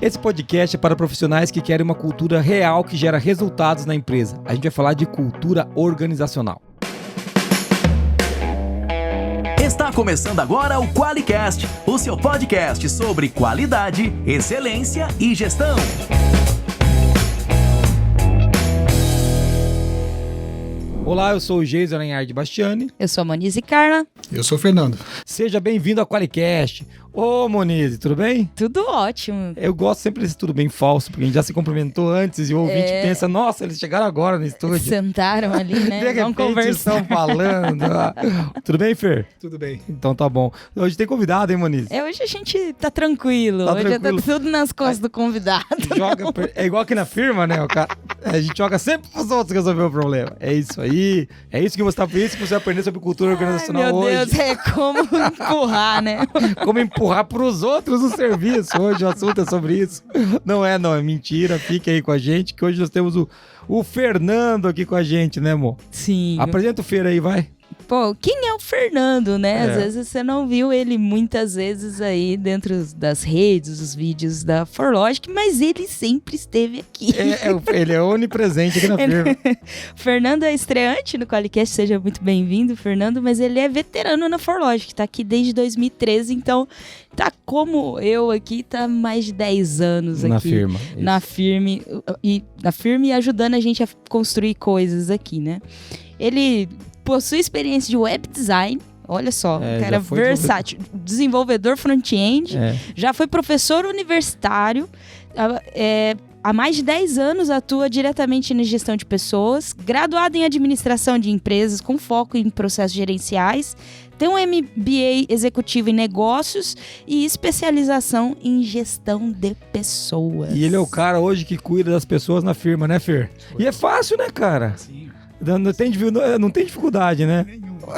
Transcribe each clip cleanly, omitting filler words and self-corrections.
Esse podcast é para profissionais que querem uma cultura real que gera resultados na empresa. A gente vai falar de cultura organizacional. Está começando agora o QualiCast, o seu podcast sobre qualidade, excelência e gestão. Olá, eu sou o Geison Aranhard Bastiani. Eu sou a Monize Carla. Eu sou o Fernando. Seja bem-vindo ao QualiCast. Ô, Monize, tudo bem? Tudo ótimo. Eu gosto sempre desse tudo bem falso, porque a gente já se cumprimentou antes e o ouvinte pensa, nossa, eles chegaram agora no estúdio. Sentaram ali, né? Vamos conversar. Estão falando. Tudo bem, Fer? Tudo bem. Então tá bom. Hoje tem convidado, hein, Monize? Hoje a gente tá tranquilo. Tá hoje tranquilo. tá tudo nas costas do convidado. É igual aqui na firma, né? A gente joga sempre pros outros resolver o problema. É isso aí. É isso que você tá feliz, que você vai aprender sobre cultura organizacional hoje. Meu Deus, é como empurrar, né? Como empurrar pros outros o serviço. Hoje o assunto é sobre isso. Não é mentira. Fique aí com a gente, que hoje nós temos o Fernando aqui com a gente, né, amor? Sim. Apresenta o Fer aí, vai. Pô, quem é o Fernando, né? Às vezes você não viu ele muitas vezes aí dentro das redes, dos vídeos da ForLogic, mas ele sempre esteve aqui. Ele é onipresente aqui na firma. Fernando é estreante no QualiCast, seja muito bem-vindo, Fernando, mas ele é veterano na ForLogic, tá aqui desde 2013, então tá como eu aqui, tá mais de 10 anos aqui. Na firma. Na firma e ajudando a gente a construir coisas aqui, né? Ele possui experiência de web design, olha só, cara versátil, desenvolvedor front-end, já foi professor universitário, há mais de 10 anos atua diretamente na gestão de pessoas, graduado em administração de empresas com foco em processos gerenciais, tem um MBA executivo em negócios e especialização em gestão de pessoas. E ele é o cara hoje que cuida das pessoas na firma, né, Fer? E é fácil, né, cara? Sim. Não tem dificuldade, né?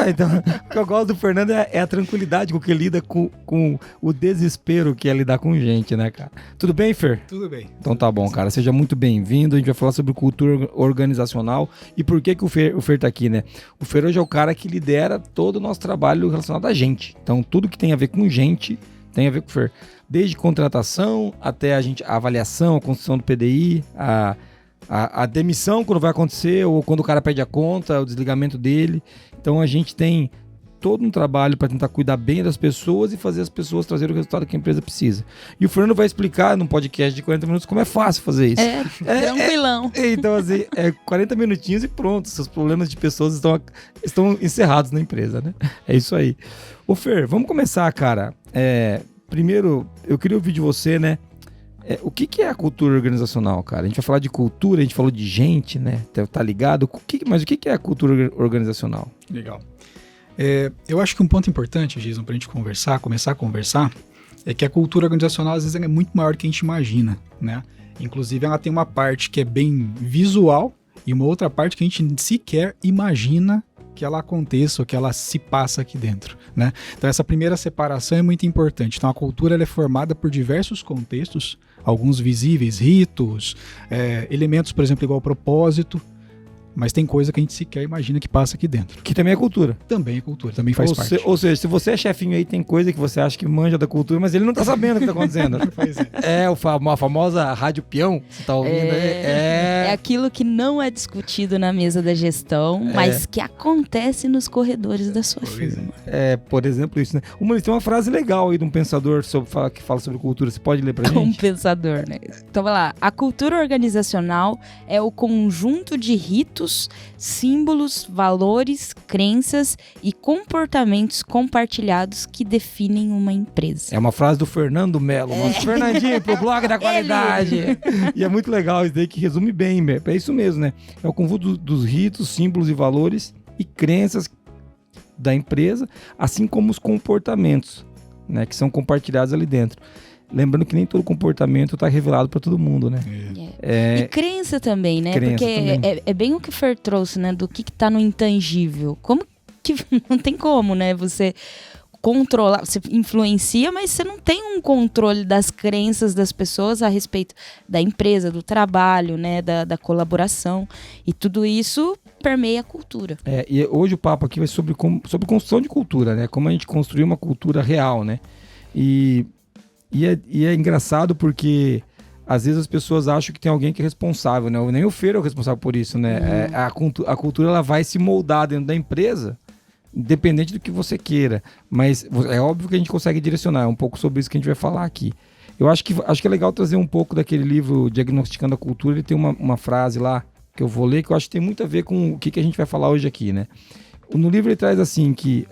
Então, o que eu gosto do Fernando é a tranquilidade com que ele lida com o desespero que é lidar com gente, né, cara? Tudo bem, Fer? Tudo bem. Então tá bom, cara. Seja muito bem-vindo. A gente vai falar sobre cultura organizacional e por que o Fer tá aqui, né? O Fer hoje é o cara que lidera todo o nosso trabalho relacionado a gente. Então, tudo que tem a ver com gente tem a ver com o Fer. Desde contratação até a avaliação, a construção do PDI, a demissão quando vai acontecer, ou quando o cara perde a conta, o desligamento dele. Então a gente tem todo um trabalho para tentar cuidar bem das pessoas e fazer as pessoas trazerem o resultado que a empresa precisa. E o Fernando vai explicar num podcast de 40 minutos como é fácil fazer isso. Tranquilão. Então, assim, 40 minutinhos e pronto. Seus problemas de pessoas estão encerrados na empresa, né? É isso aí. Ô Fer, vamos começar, cara. Primeiro, eu queria ouvir de você, né? O que é a cultura organizacional, cara? A gente vai falar de cultura, a gente falou de gente, né? Tá ligado? Mas o que é a cultura organizacional? Legal. Eu acho que um ponto importante, Jason, pra gente começar a conversar, é que a cultura organizacional às vezes é muito maior do que a gente imagina, né? Inclusive ela tem uma parte que é bem visual e uma outra parte que a gente sequer imagina que ela aconteça ou que ela se passa aqui dentro, né? Então essa primeira separação é muito importante. Então a cultura ela é formada por diversos contextos, alguns visíveis, ritos, elementos, por exemplo, igual propósito, mas tem coisa que a gente sequer imagina que passa aqui dentro. Que também é cultura. Também é cultura, também faz parte. Ou seja, se você é chefinho aí, tem coisa que você acha que manja da cultura, mas ele não tá sabendo o que tá acontecendo. Pois é. A famosa rádio peão, você tá ouvindo aí? É aquilo que não é discutido na mesa da gestão, mas que acontece nos corredores da sua firma. Por exemplo, isso, né? Tem uma frase legal aí de um pensador que fala sobre cultura. Você pode ler pra gente? Um pensador, né? Então vai lá. A cultura organizacional é o conjunto de ritos, símbolos, valores, crenças e comportamentos compartilhados que definem uma empresa. É uma frase do Fernando Melo, nosso Fernandinho, pro blog da qualidade. E é muito legal isso daí, que resume bem, é isso mesmo, né? É o conjunto dos ritos, símbolos e valores e crenças da empresa, assim como os comportamentos, né, que são compartilhados ali dentro. Lembrando que nem todo comportamento está revelado para todo mundo, né? E crença também, né? Porque é bem o que o Fer trouxe, né? Do que está no intangível. Como que não tem como, né? Você controlar, você influencia, mas você não tem um controle das crenças das pessoas a respeito da empresa, do trabalho, né? Da colaboração. E tudo isso permeia a cultura. E hoje o papo aqui vai sobre construção de cultura, né? Como a gente construir uma cultura real, né? E é engraçado porque às vezes as pessoas acham que tem alguém que é responsável, né? Nem o Fer é o responsável por isso, né? A cultura ela vai se moldar dentro da empresa, independente do que você queira. Mas é óbvio que a gente consegue direcionar, é um pouco sobre isso que a gente vai falar aqui. Eu acho que é legal trazer um pouco daquele livro Diagnosticando a Cultura. Ele tem uma frase lá que eu vou ler, que eu acho que tem muito a ver com o que a gente vai falar hoje aqui, né? No livro ele traz assim, que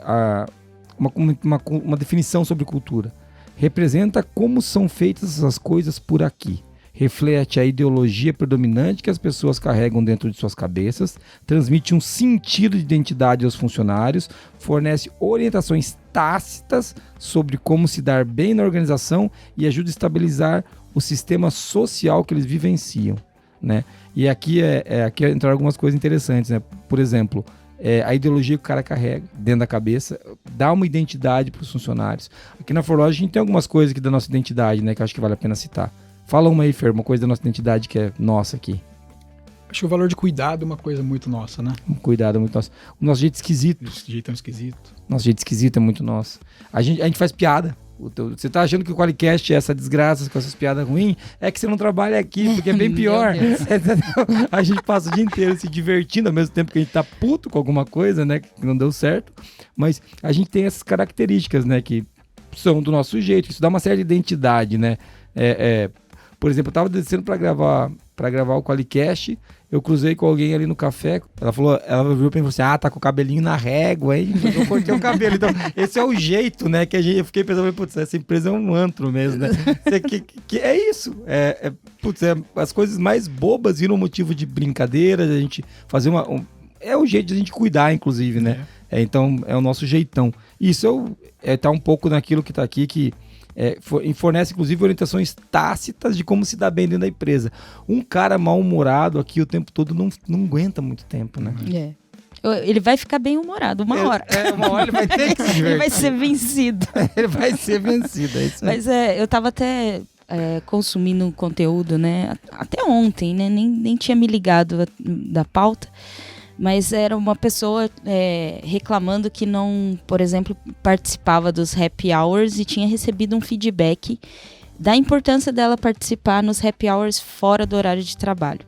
uma definição sobre cultura. Representa como são feitas as coisas por aqui. Reflete a ideologia predominante que as pessoas carregam dentro de suas cabeças, transmite um sentido de identidade aos funcionários, fornece orientações tácitas sobre como se dar bem na organização e ajuda a estabilizar o sistema social que eles vivenciam, né? E aqui entram algumas coisas interessantes, né? Por exemplo, a ideologia que o cara carrega dentro da cabeça dá uma identidade para os funcionários. Aqui na ForLogic a gente tem algumas coisas aqui da nossa identidade, né, que eu acho que vale a pena citar. Fala uma aí, Fer, uma coisa da nossa identidade que é nossa aqui. Acho que o valor de cuidado é uma coisa muito nossa, né? Cuidado é muito nosso. O nosso jeito esquisito. Esse jeito é esquisito. Nosso jeito esquisito é muito nosso. A gente faz piada. Você tá achando que o Qualicast é essa desgraça com essas piadas ruins? É que você não trabalha aqui, porque é bem pior. A gente passa o dia inteiro se divertindo, ao mesmo tempo que a gente tá puto com alguma coisa, né? Que não deu certo. Mas a gente tem essas características, né? Que são do nosso jeito. Isso dá uma certa identidade, né? Por exemplo, eu tava descendo pra gravar o Qualicast. Eu cruzei com alguém ali no café. Ela virou pra mim e falou assim: tá com o cabelinho na régua, hein? Eu cortei o cabelo. Então, esse é o jeito, né? Que eu fiquei pensando, putz, essa empresa é um antro mesmo, né? Que é isso. As coisas mais bobas viram motivo de brincadeira, a gente fazer é o jeito de a gente cuidar, inclusive, né? Então, é o nosso jeitão. Isso tá um pouco naquilo que tá aqui, que fornece, inclusive, orientações tácitas de como se dá bem dentro da empresa. Um cara mal-humorado aqui o tempo todo não aguenta muito tempo, né? Ele vai ficar bem humorado uma hora. Uma hora ele vai ter que se divertir. Ele vai ser vencido. Ele vai ser vencido, é isso aí. Mas eu tava até consumindo conteúdo, né? Até ontem, né? Nem tinha me ligado da pauta. Mas era uma pessoa reclamando que não, por exemplo, participava dos happy hours e tinha recebido um feedback da importância dela participar nos happy hours fora do horário de trabalho.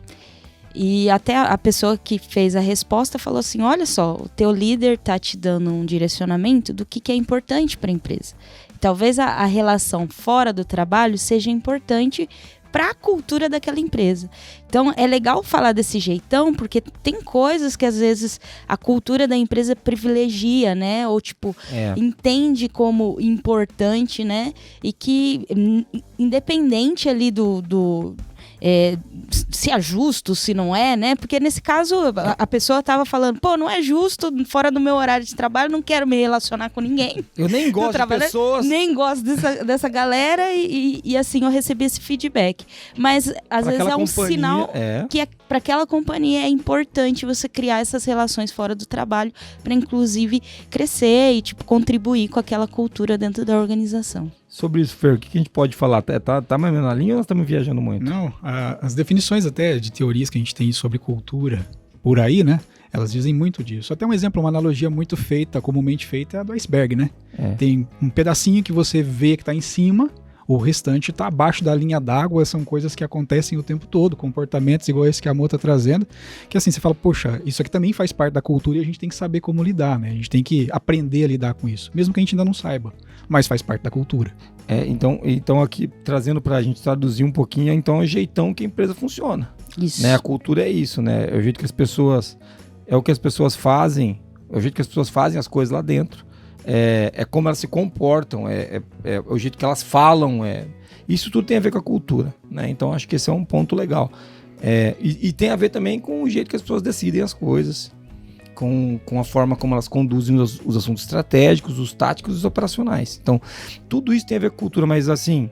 E até a pessoa que fez a resposta falou assim: olha só, o teu líder está te dando um direcionamento do que é importante para a empresa. Talvez a relação fora do trabalho seja importante para a cultura daquela empresa. Então, é legal falar desse jeitão, porque tem coisas que, às vezes, a cultura da empresa privilegia, né? Ou, entende como importante, né? E que, independente ali se é justo, se não é, né? Porque nesse caso a pessoa tava falando, não é justo, fora do meu horário de trabalho, não quero me relacionar com ninguém. Eu nem gosto de pessoas. Nem gosto dessa galera e assim, eu recebi esse feedback. Mas às vezes é um sinal que para aquela companhia é importante você criar essas relações fora do trabalho para inclusive crescer e contribuir com aquela cultura dentro da organização. Sobre isso, Fer, o que a gente pode falar? Tá mais ou menos na linha ou nós estamos viajando muito? Não, as definições até de teorias que a gente tem sobre cultura por aí, né? Elas dizem muito disso. Até um exemplo, uma analogia muito feita, comumente feita, é a do iceberg, né? Tem um pedacinho que você vê que está em cima, o restante está abaixo da linha d'água. São coisas que acontecem o tempo todo, comportamentos igual esse que a Mo está trazendo, que assim, você fala, poxa, isso aqui também faz parte da cultura e a gente tem que saber como lidar, né? A gente tem que aprender a lidar com isso, mesmo que a gente ainda não saiba, mas faz parte da cultura. Então aqui, trazendo para a gente traduzir um pouquinho, então é o jeitão que a empresa funciona. Isso. Né? A cultura é isso, né? É o jeito que as pessoas... É o que as pessoas fazem, é o jeito que as pessoas fazem as coisas lá dentro. É como elas se comportam, é o jeito que elas falam. Isso tudo tem a ver com a cultura, né? Então acho que esse é um ponto legal. E tem a ver também com o jeito que as pessoas decidem as coisas, com a forma como elas conduzem os assuntos estratégicos, os táticos e os operacionais. Então, tudo isso tem a ver com cultura, mas assim,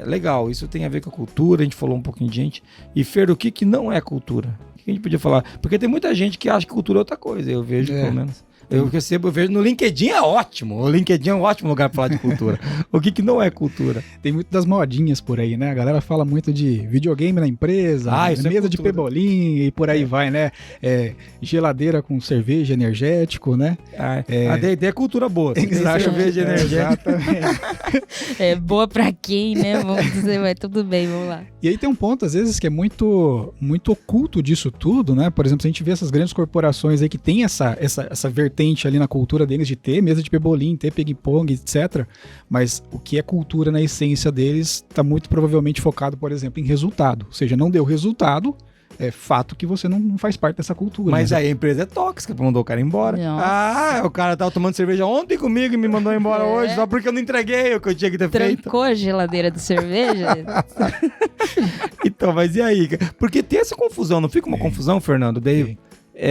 legal, isso tem a ver com a cultura, a gente falou um pouquinho de gente. E Fer, o que não é cultura? O que a gente podia falar? Porque tem muita gente que acha que cultura é outra coisa, eu vejo pelo menos. Eu vejo no LinkedIn, é ótimo. O LinkedIn é um ótimo lugar para falar de cultura. O que não é cultura? Tem muito das modinhas por aí, né? A galera fala muito de videogame na empresa, mesa de pebolim e por aí vai, né? Geladeira com cerveja energético, né? A ideia é cultura boa. Cerveja energética. Boa para quem, né? Vamos dizer, vai tudo bem, vamos lá. E aí tem um ponto, às vezes, que é muito, muito oculto disso tudo, né? Por exemplo, se a gente vê essas grandes corporações aí que tem essa vertente ali na cultura deles de ter mesa de pebolim, ter ping-pong, etc. Mas o que é cultura na essência deles está muito provavelmente focado, por exemplo, em resultado. Ou seja, não deu resultado, é fato que você não faz parte dessa cultura. Mas aí a empresa é tóxica, mandou o cara embora. Nossa. O cara tava tomando cerveja ontem comigo e me mandou embora hoje, só porque eu não entreguei o que eu tinha que ter feito. Trancou a geladeira de cerveja? Então, mas e aí? Porque tem essa confusão, não fica uma confusão, Fernando? Daí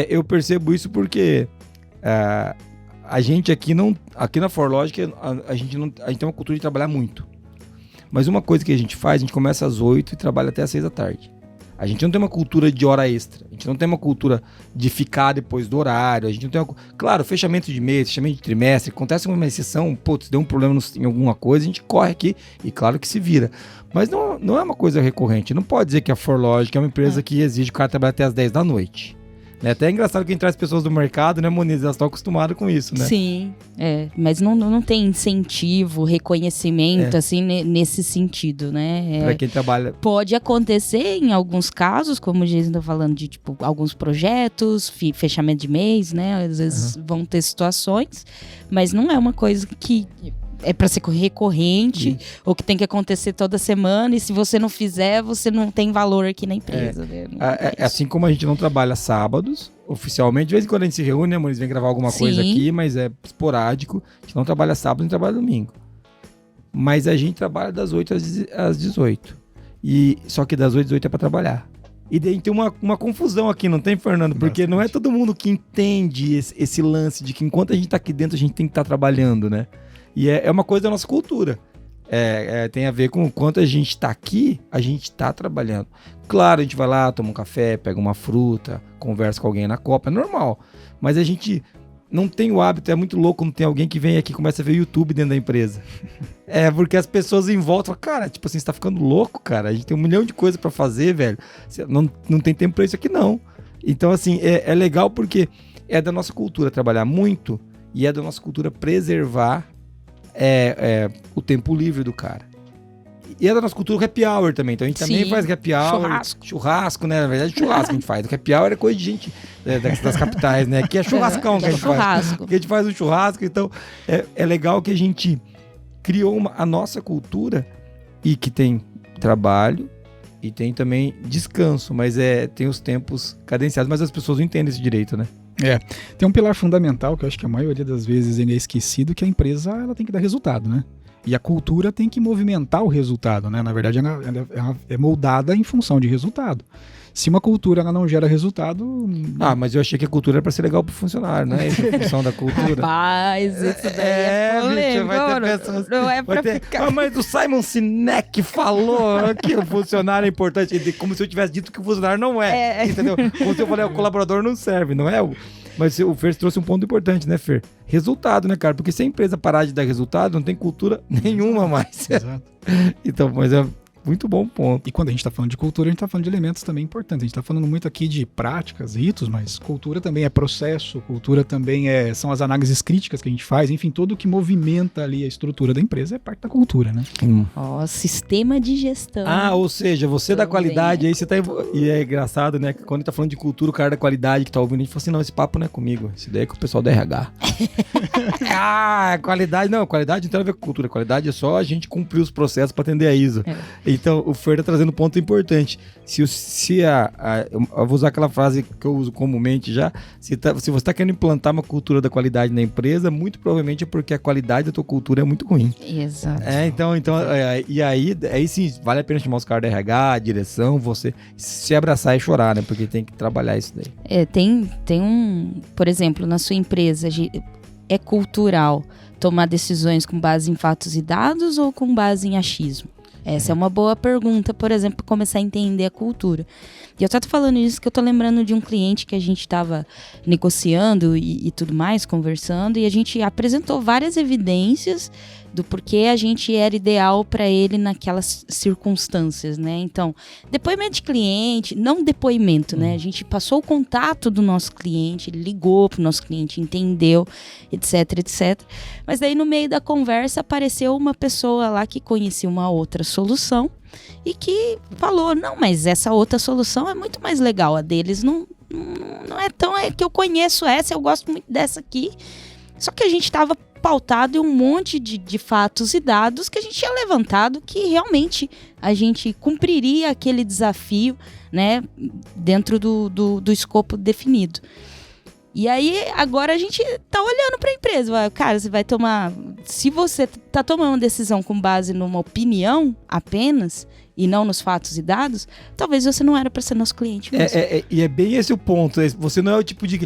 eu percebo isso porque a gente aqui na ForLogic, a gente tem uma cultura de trabalhar muito. Mas uma coisa que a gente faz, a gente começa às 8 e trabalha até às 6 da tarde. A gente não tem uma cultura de hora extra. A gente não tem uma cultura de ficar depois do horário. A gente não tem Claro, fechamento de mês, fechamento de trimestre. Acontece uma exceção, se deu um problema em alguma coisa, a gente corre aqui e claro que se vira. Mas não é uma coisa recorrente. Não pode dizer que a ForLogic é uma empresa que exige que o cara trabalhe até às 10 da noite. Né? Até é engraçado que a gente traz pessoas do mercado, né, Moniz? Elas estão acostumadas com isso, né? Sim, mas não tem incentivo, reconhecimento, assim, nesse sentido, né? Pra quem trabalha. Pode acontecer em alguns casos, como o Jason tá falando, de, tipo, alguns projetos, fechamento de mês, né? Às vezes vão ter situações, mas não é uma coisa que é para ser recorrente, ou que tem que acontecer toda semana, e se você não fizer, você não tem valor aqui na empresa. Né? Assim como a gente não trabalha sábados, oficialmente, de vez em quando a gente se reúne, né, Moniz, vem gravar alguma coisa aqui, mas é esporádico, a gente não trabalha sábado, nem trabalha domingo. Mas a gente trabalha das 8 às 18. Só que das 8 às 18 é para trabalhar. E daí tem uma confusão aqui, não tem, Fernando? Porque Bastante. não é todo mundo que entende esse lance de que enquanto a gente tá aqui dentro, a gente tem que estar trabalhando, né? E é uma coisa da nossa cultura. Tem a ver com o quanto a gente tá aqui, a gente tá trabalhando. Claro, a gente vai lá, toma um café, pega uma fruta, conversa com alguém na copa, é normal. Mas a gente não tem o hábito, é muito louco quando tem alguém que vem aqui e começa a ver YouTube dentro da empresa. Porque as pessoas em volta falam, cara, tipo assim, você tá ficando louco, cara. A gente tem um milhão de coisas pra fazer, velho. Não tem tempo pra isso aqui, não. Então, assim, é legal porque é da nossa cultura trabalhar muito e é da nossa cultura preservar o tempo livre do cara. E é da nossa cultura o happy hour também. Então a gente também faz happy hour. Churrasco, né? Na verdade, churrasco a gente faz. O happy hour é coisa de gente das capitais, né? Que é churrascão que a gente faz. Que a gente faz um churrasco. Então é legal que a gente criou a nossa cultura e que tem trabalho e tem também descanso, mas tem os tempos cadenciados, mas as pessoas não entendem esse direito, né? Tem um pilar fundamental que eu acho que a maioria das vezes ele é esquecido, que a empresa ela tem que dar resultado, né? E a cultura tem que movimentar o resultado, né? Na verdade, ela é moldada em função de resultado. Se uma cultura ela não gera resultado... mas eu achei que a cultura era pra ser legal pro funcionário, né? Essa é a função da cultura. Rapaz, isso daí é polêmico. Vai ter pessoas, não é pra ficar... mas o Simon Sinek falou que o funcionário é importante, como se eu tivesse dito que o funcionário não entendeu? Como se eu falei, o colaborador não serve, não é? Mas o Fer trouxe um ponto importante, né, Fer? Resultado, né, cara? Porque se a empresa parar de dar resultado, não tem cultura nenhuma mais. Exato. Então, mas é muito bom ponto. E quando a gente está falando de cultura, a gente está falando de elementos também importantes. A gente está falando muito aqui de práticas, ritos, mas cultura também é processo, cultura também são as análises críticas que a gente faz, enfim, tudo o que movimenta ali a estrutura da empresa é parte da cultura, né? Sistema de gestão. Ou seja, você da qualidade, aí você tá... E é engraçado, né, que quando a gente tá falando de cultura, o cara da qualidade que tá ouvindo, a gente fala assim, não, esse papo não é comigo, esse daí é com o pessoal da RH. Qualidade não tem nada a ver com cultura, qualidade é só a gente cumprir os processos para atender a ISO. Então, o Fer tá trazendo um ponto importante. Eu vou usar aquela frase que eu uso comumente já, se você tá querendo implantar uma cultura da qualidade na empresa, muito provavelmente é porque a qualidade da tua cultura é muito ruim. Exato. E aí sim, vale a pena chamar os caras da RH, a direção, você se abraçar e chorar, né? Porque tem que trabalhar isso daí. Tem por exemplo, na sua empresa, é cultural tomar decisões com base em fatos e dados ou com base em achismo? Essa é uma boa pergunta, por exemplo, para começar a entender a cultura. E eu tô falando isso que eu tô lembrando de um cliente que a gente estava negociando e tudo mais, conversando, e a gente apresentou várias evidências do porquê a gente era ideal para ele naquelas circunstâncias, né? Então, depoimento de cliente, não depoimento, né? A gente passou o contato do nosso cliente, ele ligou pro nosso cliente, entendeu, etc, etc. Mas daí no meio da conversa apareceu uma pessoa lá que conhecia uma outra solução e que falou, não, mas essa outra solução é muito mais legal, a deles não é tão, é que eu conheço essa, eu gosto muito dessa aqui. Só que a gente estava pautado em um monte de fatos e dados que a gente tinha levantado que realmente a gente cumpriria aquele desafio, né, dentro do escopo definido. E aí, agora a gente tá olhando para a empresa. Cara, você vai tomar... Se você tá tomando uma decisão com base numa opinião apenas e não nos fatos e dados, talvez você não era para ser nosso cliente mesmo. E é bem esse o ponto. Você não é o tipo de...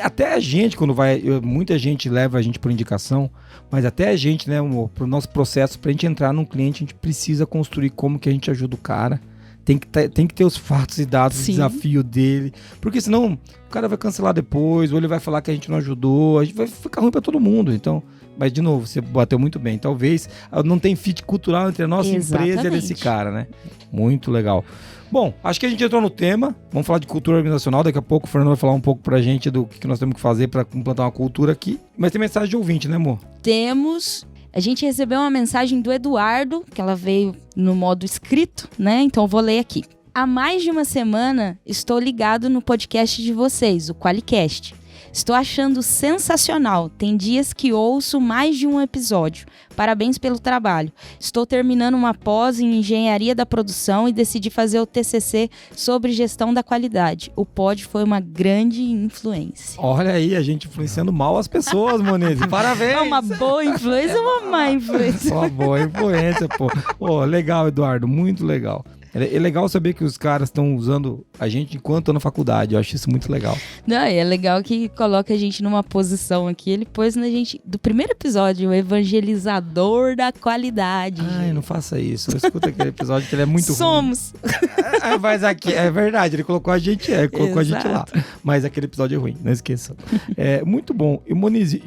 Até a gente, quando vai... Muita gente leva a gente por indicação, mas até a gente, né, pro nosso processo, pra gente entrar num cliente, a gente precisa construir como que a gente ajuda o cara. Tem que ter os fatos e dados, o desafio dele. Porque senão o cara vai cancelar depois, ou ele vai falar que a gente não ajudou, a gente vai ficar ruim pra todo mundo. Então, mas de novo, você bateu muito bem. Talvez não tem fit cultural entre a nossa empresa e a desse cara, né? Muito legal. Bom, acho que a gente entrou no tema. Vamos falar de cultura organizacional. Daqui a pouco o Fernando vai falar um pouco pra gente do que nós temos que fazer pra implantar uma cultura aqui. Mas tem mensagem de ouvinte, né, amor? Temos... A gente recebeu uma mensagem do Eduardo, que ela veio no modo escrito, né? Então eu vou ler aqui. Há mais de uma semana estou ligado no podcast de vocês, o QualiCast. Estou achando sensacional. Tem dias que ouço mais de um episódio. Parabéns pelo trabalho. Estou terminando uma pós em engenharia da produção e decidi fazer o TCC sobre gestão da qualidade. O pod foi uma grande influência. Olha aí, a gente influenciando mal as pessoas, Monize. Parabéns! É uma boa influência ou uma má influência? Uma boa influência, pô. Pô, legal, Eduardo, muito legal. É legal saber que os caras estão usando a gente enquanto estão na faculdade. Eu acho isso muito legal. Não, é legal que coloca a gente numa posição aqui. Ele pôs na gente, do primeiro episódio, o evangelizador da qualidade. Ai, não faça isso. Escuta aquele episódio que ele é muito Somos. ruim. Mas aqui, é verdade, ele colocou a gente a gente lá. Mas aquele episódio é ruim, não esqueçam. É muito bom. E Monize,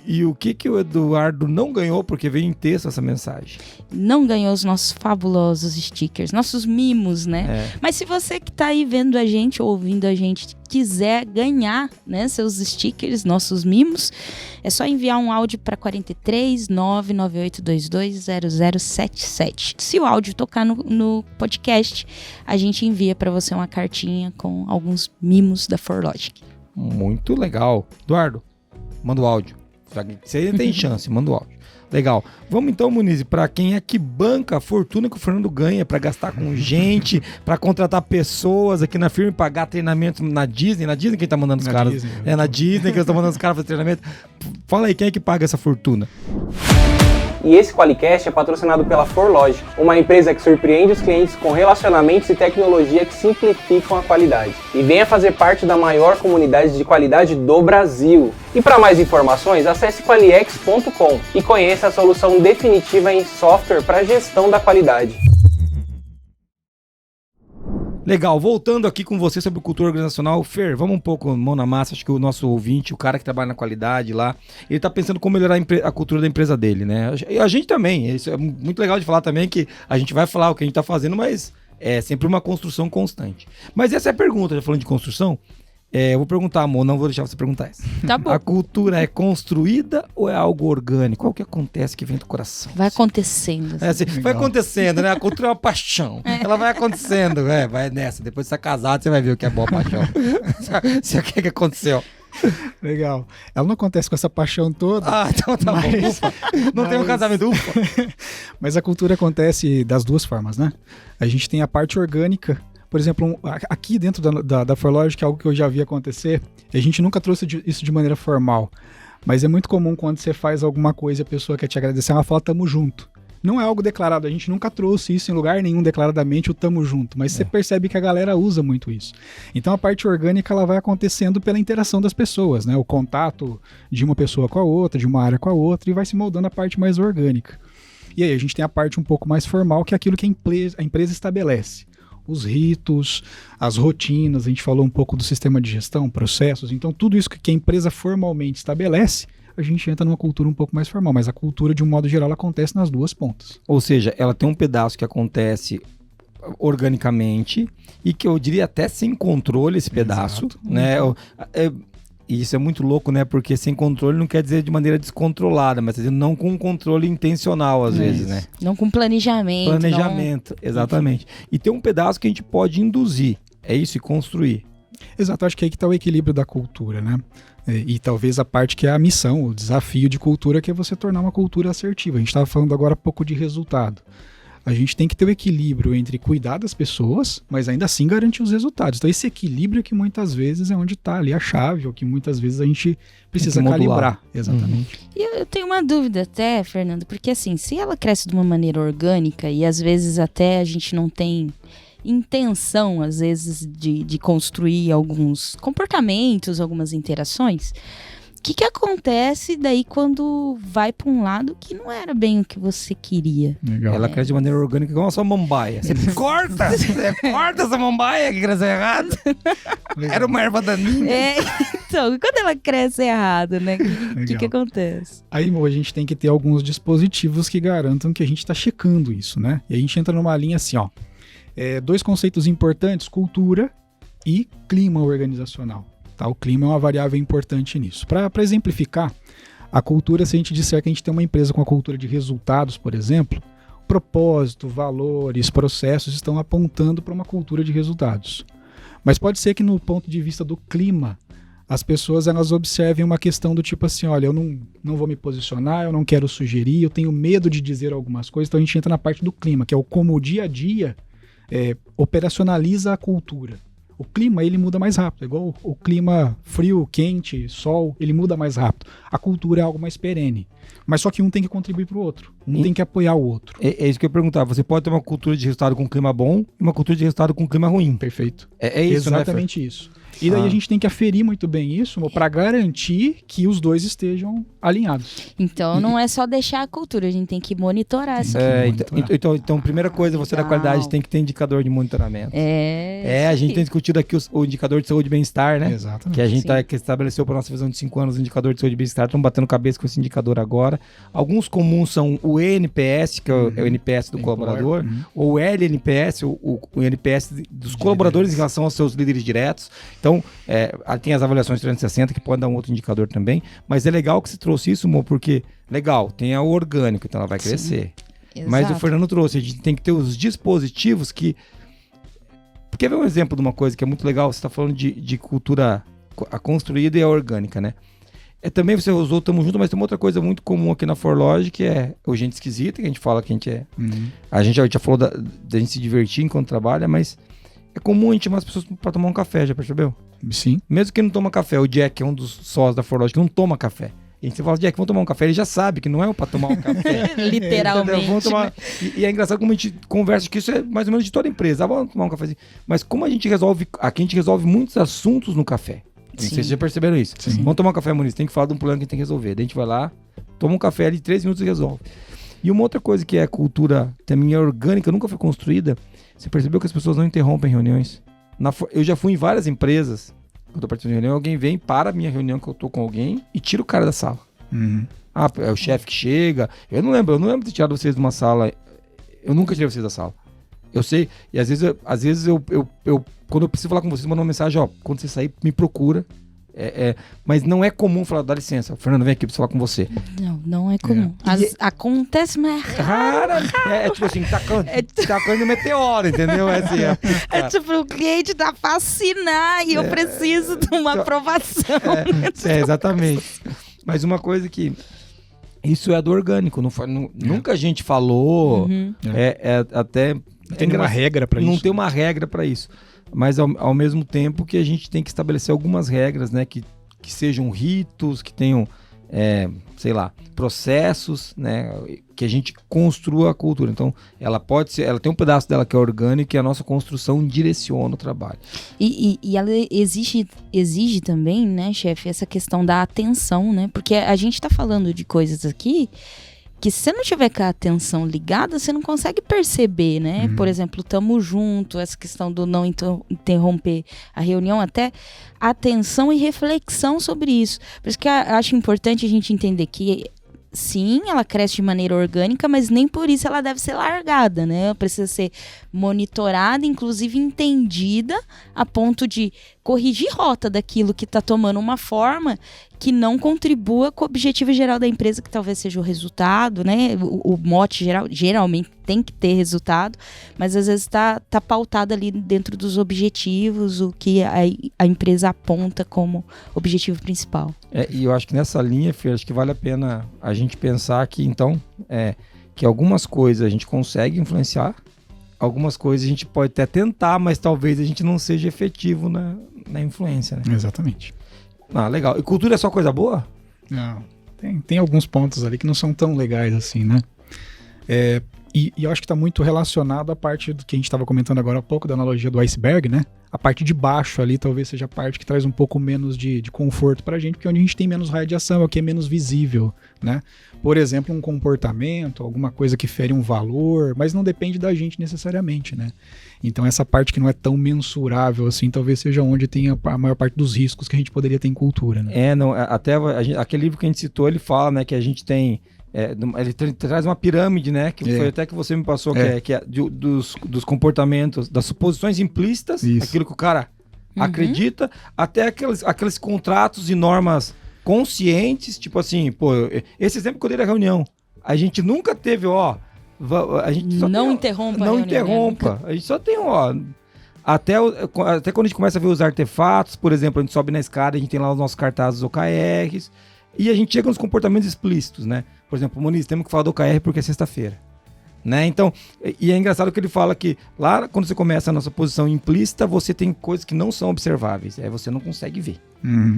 e o que o Eduardo não ganhou, porque veio em texto essa mensagem? Não ganhou os nossos fabulosos stickers, nossos mimos, né? Mas se você que tá aí vendo a gente, ouvindo a gente, quiser ganhar, né, seus stickers, nossos mimos, é só enviar um áudio para 43 99822 0077. Se o áudio tocar no podcast, a gente envia para você uma cartinha com alguns mimos da ForLogic. Muito legal. Eduardo, manda o áudio. Você tem chance, manda o áudio. Legal. Vamos então, Monize, para quem é que banca a fortuna que o Fernando ganha para gastar com gente, para contratar pessoas aqui na firma e pagar treinamento na Disney. Na Disney quem tá mandando os caras? Disney, na Disney que eles estão mandando os caras fazer treinamento. Fala aí, quem é que paga essa fortuna? E esse QualiCast é patrocinado pela ForLogic, uma empresa que surpreende os clientes com relacionamentos e tecnologia que simplificam a qualidade. E venha fazer parte da maior comunidade de qualidade do Brasil. E para mais informações, acesse qualiex.com e conheça a solução definitiva em software para gestão da qualidade. Legal, voltando aqui com você sobre cultura organizacional. Fer, vamos um pouco mão na massa. Acho que o nosso ouvinte, o cara que trabalha na qualidade lá, ele tá pensando como melhorar a cultura da empresa dele, né? E a gente também, isso é muito legal de falar também, que a gente vai falar o que a gente tá fazendo, mas é sempre uma construção constante. Mas essa é a pergunta, já falando de construção, eu vou perguntar, amor, não vou deixar você perguntar essa. Tá bom. A cultura é construída ou é algo orgânico? Qual que acontece que vem do coração? Vai acontecendo. Assim, vai acontecendo, né? A cultura é uma paixão. Ela vai acontecendo, vai nessa. Depois de você tá casado, você vai ver o que é boa paixão. O que aconteceu? Legal. Ela não acontece com essa paixão toda. Ah, então tá bom. Ufa. Não tem um casamento, ufa. Mas a cultura acontece das duas formas, né? A gente tem a parte orgânica. Por exemplo, aqui dentro da ForLogic, algo que eu já vi acontecer, a gente nunca trouxe isso de maneira formal, mas é muito comum quando você faz alguma coisa e a pessoa quer te agradecer, ela fala tamo junto. Não é algo declarado, a gente nunca trouxe isso em lugar nenhum declaradamente, o tamo junto, mas você percebe que a galera usa muito isso. Então a parte orgânica ela vai acontecendo pela interação das pessoas, né? O contato de uma pessoa com a outra, de uma área com a outra, e vai se moldando a parte mais orgânica. E aí a gente tem a parte um pouco mais formal, que é aquilo que a empresa estabelece. Os ritos, as rotinas, a gente falou um pouco do sistema de gestão, processos, então tudo isso que a empresa formalmente estabelece, a gente entra numa cultura um pouco mais formal. Mas a cultura, de um modo geral, ela acontece nas duas pontas. Ou seja, ela tem um pedaço que acontece organicamente e que eu diria até sem controle esse pedaço, né? E isso é muito louco, né? Porque sem controle não quer dizer de maneira descontrolada, mas não com controle intencional, às vezes, né? Não com planejamento. Planejamento, exatamente. E tem um pedaço que a gente pode induzir, é isso, e construir. Exato, acho que aí que está o equilíbrio da cultura, né? E talvez a parte que é a missão, o desafio de cultura, que é você tornar uma cultura assertiva. A gente estava falando agora há pouco de resultado. A gente tem que ter o equilíbrio entre cuidar das pessoas, mas ainda assim garantir os resultados. Então esse equilíbrio que muitas vezes é onde está ali a chave, ou que muitas vezes a gente precisa calibrar. Exatamente. E eu tenho uma dúvida até, Fernando, porque assim, se ela cresce de uma maneira orgânica e às vezes até a gente não tem intenção, às vezes, de construir alguns comportamentos, algumas interações, o que acontece daí quando vai para um lado que não era bem o que você queria? Legal. Ela cresce de maneira orgânica igual a sua samambaia. Você corta essa samambaia que cresceu errado. Era uma erva daninha. Então, quando ela cresce errado, né? O que acontece? Aí, a gente tem que ter alguns dispositivos que garantam que a gente está checando isso, né? E a gente entra numa linha assim, ó. Dois conceitos importantes, cultura e clima organizacional. Tá? O clima é uma variável importante nisso. Para exemplificar, a cultura, se a gente disser que a gente tem uma empresa com a cultura de resultados, por exemplo, propósito, valores, processos estão apontando para uma cultura de resultados. Mas pode ser que no ponto de vista do clima, as pessoas elas observem uma questão do tipo assim, olha, eu não vou me posicionar, eu não quero sugerir, eu tenho medo de dizer algumas coisas, então a gente entra na parte do clima, que é como o dia a dia operacionaliza a cultura. O clima, ele muda mais rápido, igual o clima frio, quente, sol, ele muda mais rápido. A cultura é algo mais perene. Mas só que um tem que contribuir para o outro, tem que apoiar o outro. É isso que eu ia perguntar, você pode ter uma cultura de resultado com clima bom e uma cultura de resultado com clima ruim. Perfeito. É isso, exatamente, né, isso. E daí a gente tem que aferir muito bem isso para garantir que os dois estejam alinhados. Então não é só deixar a cultura, a gente tem que monitorar isso. Então, primeira coisa, você da qualidade tem que ter indicador de monitoramento. A gente tem discutido aqui o indicador de saúde e bem-estar, né? Exatamente. Que a gente que estabeleceu para nossa visão de 5 anos o indicador de saúde e bem-estar. Estamos batendo cabeça com esse indicador agora. Alguns comuns são o ENPS, que é o NPS do colaborador, ou o LNPS, o NPS dos colaboradores em relação aos seus líderes diretos. Então, tem as avaliações 360, que pode dar um outro indicador também, mas é legal que você trouxe isso, Mo, porque, legal, tem o orgânico, então ela vai crescer. Mas o Fernando trouxe, a gente tem que ter os dispositivos que... Quer ver um exemplo de uma coisa que é muito legal? Você está falando de cultura a construída e a orgânica, né? Também você usou Tamo Junto, mas tem uma outra coisa muito comum aqui na ForLogic, que é o gente esquisita, que a gente fala que a gente é... A gente já falou da gente se divertir enquanto trabalha, mas... É comum a gente chamar as pessoas para tomar um café, já percebeu? Sim. Mesmo que não toma café, o Jack é um dos sócios da ForLogic que não toma café. E você fala, Jack, vamos tomar um café, ele já sabe que não é para tomar um café. Literalmente. Vamos tomar... E é engraçado como a gente conversa, que isso é mais ou menos de toda empresa. Vamos tomar um cafezinho. Mas como a gente resolve... Aqui a gente resolve muitos assuntos no café. Não sei se vocês já perceberam isso. Sim. Vamos tomar um café, Muniz, tem que falar de um problema que a gente tem que resolver. Daí a gente vai lá, toma um café ali, 3 minutos e resolve. E uma outra coisa que é a cultura também é orgânica, nunca foi construída. Você percebeu que as pessoas não interrompem reuniões? Eu já fui em várias empresas, quando eu tô participando de reunião, alguém vem para a minha reunião que eu tô com alguém e tira o cara da sala. É o chefe que chega. Eu não lembro de ter tirado vocês de uma sala. Eu nunca tirei vocês da sala. Eu sei, e às vezes eu quando eu preciso falar com vocês, mando uma mensagem, ó, quando você sair, me procura. Mas não é comum falar, dá licença, Fernando, vem aqui pra falar com você. Não é comum. Acontece, mas é raro. Tipo assim, tacando meteoro, entendeu? Tipo, o cliente tá pra assinar e eu preciso de uma aprovação. Exatamente. Mas uma coisa que... Isso é do orgânico, nunca a gente falou, até... Não tem uma regra pra isso. Não tem uma regra pra isso. Mas ao mesmo tempo que a gente tem que estabelecer algumas regras, né? Que sejam ritos, que tenham, processos, né? Que a gente construa a cultura. Então, ela tem um pedaço dela que é orgânico e a nossa construção direciona o trabalho. E ela exige também, né, chefe, essa questão da atenção, né? Porque a gente tá falando de coisas aqui que se você não tiver com a atenção ligada, você não consegue perceber, né? Por exemplo, tamo junto, essa questão do não interromper a reunião, até atenção e reflexão sobre isso. Por isso que eu acho importante a gente entender que sim, ela cresce de maneira orgânica, mas nem por isso ela deve ser largada, né? Ela precisa ser monitorada, inclusive entendida, a ponto de corrigir rota daquilo que está tomando uma forma que não contribua com o objetivo geral da empresa, que talvez seja o resultado, né? O mote geral, geralmente tem que ter resultado, mas às vezes está pautado ali dentro dos objetivos, o que a empresa aponta como objetivo principal. E eu acho que nessa linha, Fer, acho que vale a pena a gente pensar que, então, que algumas coisas a gente consegue influenciar, algumas coisas a gente pode até tentar, mas talvez a gente não seja efetivo na influência, né? Exatamente. Ah, legal. E cultura é só coisa boa? Não, tem alguns pontos ali que não são tão legais assim, né? E eu acho que está muito relacionado à parte do que a gente estava comentando agora há pouco, da analogia do iceberg, né? A parte de baixo ali talvez seja a parte que traz um pouco menos de conforto para a gente, porque é onde a gente tem menos radiação, é o que é menos visível, né? Por exemplo, um comportamento, alguma coisa que fere um valor, mas não depende da gente necessariamente, né? Então essa parte que não é tão mensurável assim, talvez seja onde tem a maior parte dos riscos que a gente poderia ter em cultura, né? Até aquele livro que a gente citou, ele fala, né, que a gente tem... ele traz uma pirâmide, né? Que foi até que você me passou, que é dos comportamentos, das suposições implícitas, aquilo que o cara acredita, até aqueles contratos e normas conscientes, tipo assim, esse exemplo que eu dei da reunião, a gente nunca teve, a gente só não tem, interrompa não a reunião, interrompa, a gente só tem, até quando a gente começa a ver os artefatos, por exemplo, a gente sobe na escada, a gente tem lá os nossos cartazes OKRs, e a gente chega nos comportamentos explícitos, né? Por exemplo, Moniz, temos que falar do OKR porque é sexta-feira, né? Então, e é engraçado que ele fala que lá, quando você começa a nossa posição implícita, você tem coisas que não são observáveis, aí você não consegue ver.